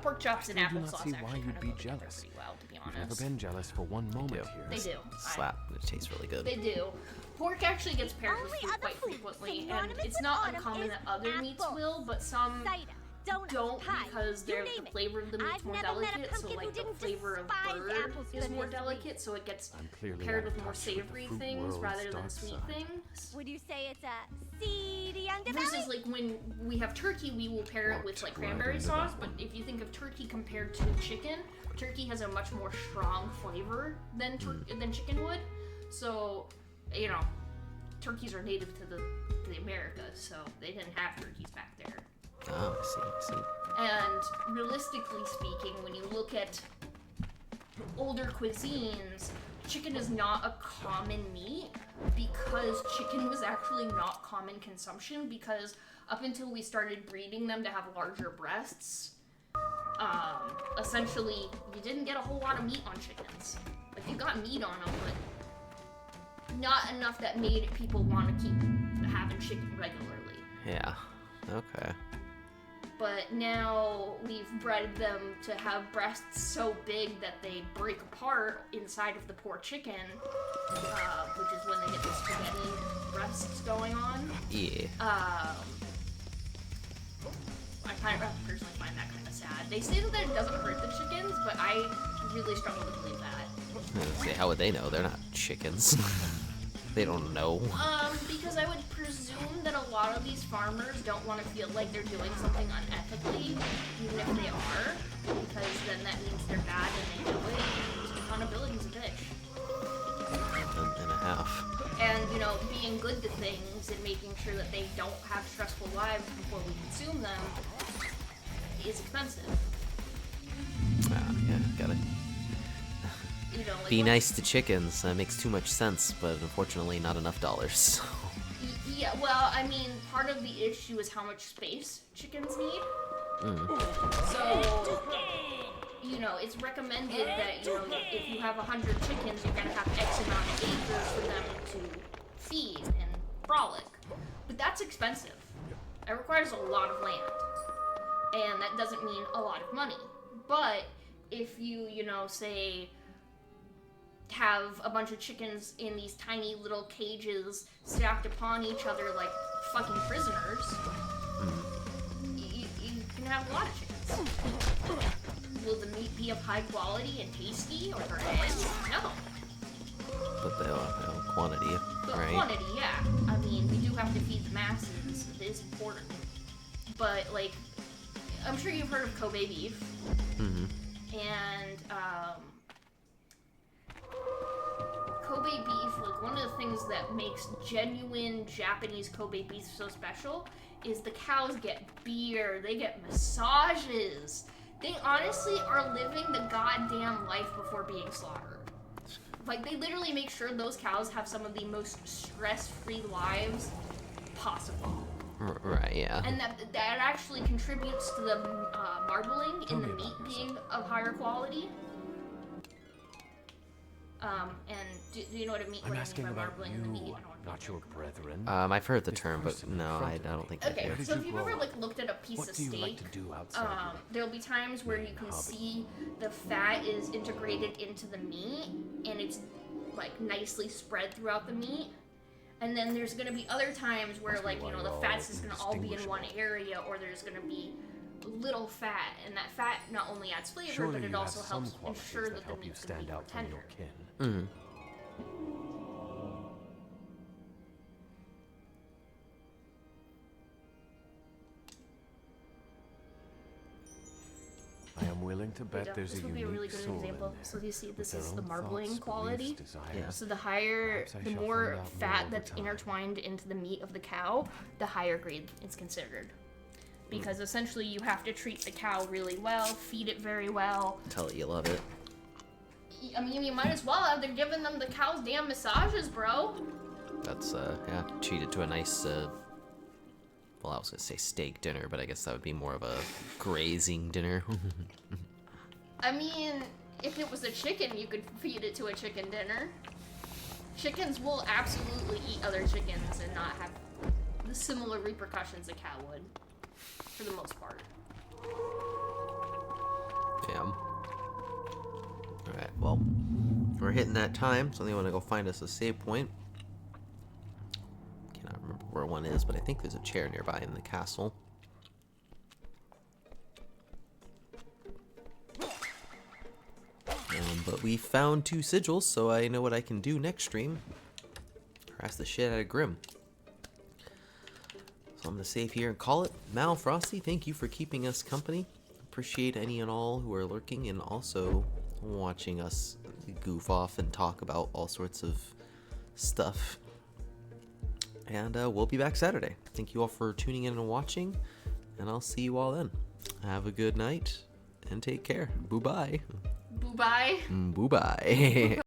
Pork chops and I do not applesauce see actually why kind you'd of be go together jealous. pretty well, to be I've never honest. been jealous for one moment do. here. They do. Slap. It tastes really good. They do. Pork actually gets paired with Only food other quite food frequently, and synonymous it's with not autumn uncommon is that other meats apple. will, but some Cider, donuts, don't pie, because you the name it. flavor of the meat's I've more never met a delicate, so pumpkin who like the didn't flavor of despise bird apples is for more this delicate, so it gets I'm clearly paired out of with more touch with the savory fruit things world's rather than dark sweet side. things. Would you say it's a seedy underbelly? Versus like when we have turkey, we will pair it with like Walked right cranberry into sauce. that But one. if you think of turkey compared to chicken, turkey has a much more strong flavor than than chicken would. So, you know, turkeys are native to the Americas, so they didn't have turkeys back there. Oh, I see. And realistically speaking, when you look at older cuisines, chicken is not a common meat because chicken was actually not common consumption because up until we started breeding them to have larger breasts, essentially you didn't get a whole lot of meat on chickens. Like you got meat on them, but not enough that made people want to keep having chicken regularly. Yeah. Okay. But now we've bred them to have breasts so big that they break apart inside of the poor chicken, which is when they get the spaghetti breasts going on. Yeah. I personally find that kind of sad. They say that it doesn't hurt the chickens, but I really struggle to believe that. Say, how would they know? They're not chickens. They don't know. Because I would presume that a lot of these farmers don't want to feel like they're doing something unethically, even if they are, because then that means they're bad and they know it. And accountability's a bitch. And a half. And, you know, being good to things and making sure that they don't have stressful lives before we consume them is expensive. Yeah, got it. You know, like Be nice to chickens. That makes too much sense, but unfortunately not enough dollars. Yeah, well, I mean, part of the issue is how much space chickens need. So, you know, it's recommended that, you know, if you have 100 chickens, you're going to have X amount of acres for them to feed and frolic. But that's expensive. It requires a lot of land. And that doesn't mean a lot of money. But if you know, say, have a bunch of chickens in these tiny little cages stacked upon each other like fucking prisoners, you can have a lot of chickens. Will the meat be of high quality and tasty, or their eggs? No. But the quantity, The right? quantity, yeah. I mean, we do have to feed the masses. It is important. But, like, I'm sure you've heard of Kobe beef. And, Kobe beef, like, one of the things that makes genuine Japanese Kobe beef so special is the cows get beer, they get massages. They honestly are living the goddamn life before being slaughtered. Like, they literally make sure those cows have some of the most stress-free lives possible. Right, yeah. And that actually contributes to the marbling in the meat being of higher quality. And do you know what I mean? I'm What I asking mean by about marbling in the meat? you, not your brethren. I've heard the term, but no, I don't think I Okay, do. so if you've ever like looked at a piece of steak, there'll be times where you can see the fat is integrated into the meat, and it's like nicely spread throughout the meat. And then there's gonna be other times where, like, you know, the fats is gonna all be in one area, or there's gonna be little fat, and that fat not only adds flavor, Surely but it you also have some helps qualities ensure that that the help you meat's gonna stand be more out from your tender. kin. I am willing to bet there's This a would be a really unique good soul in example. there, So you see, with this their is the own marbling thoughts, quality. beliefs, desires. So the higher, Perhaps I the shall more find out fat over that's time. intertwined into the meat of the cow, the higher grade it's considered. Because essentially you have to treat the cow really well, feed it very well. Tell it you love it. I mean, you might as well have been giving them the cow's damn massages, bro. That's, yeah, treat it to a nice, well, I was gonna say steak dinner, but I guess that would be more of a grazing dinner. I mean, if it was a chicken, you could feed it to a chicken dinner. Chickens will absolutely eat other chickens and not have the similar repercussions a cow would, for the most part. Yeah. Alright, well, we're hitting that time, so they want to go find us a save point. Cannot remember where one is, but I think there's a chair nearby in the castle. But we found 2 sigils, so I know what I can do next stream. Harass the shit out of Grim. So I'm going to save here and call it. Mal, Frosty, thank you for keeping us company. Appreciate any and all who are lurking and also watching us goof off and talk about all sorts of stuff. And we'll be back Saturday. Thank you all for tuning in and watching, and I'll see you all then. Have a good night and take care. Boo-bye. Boo-bye. Boo-bye.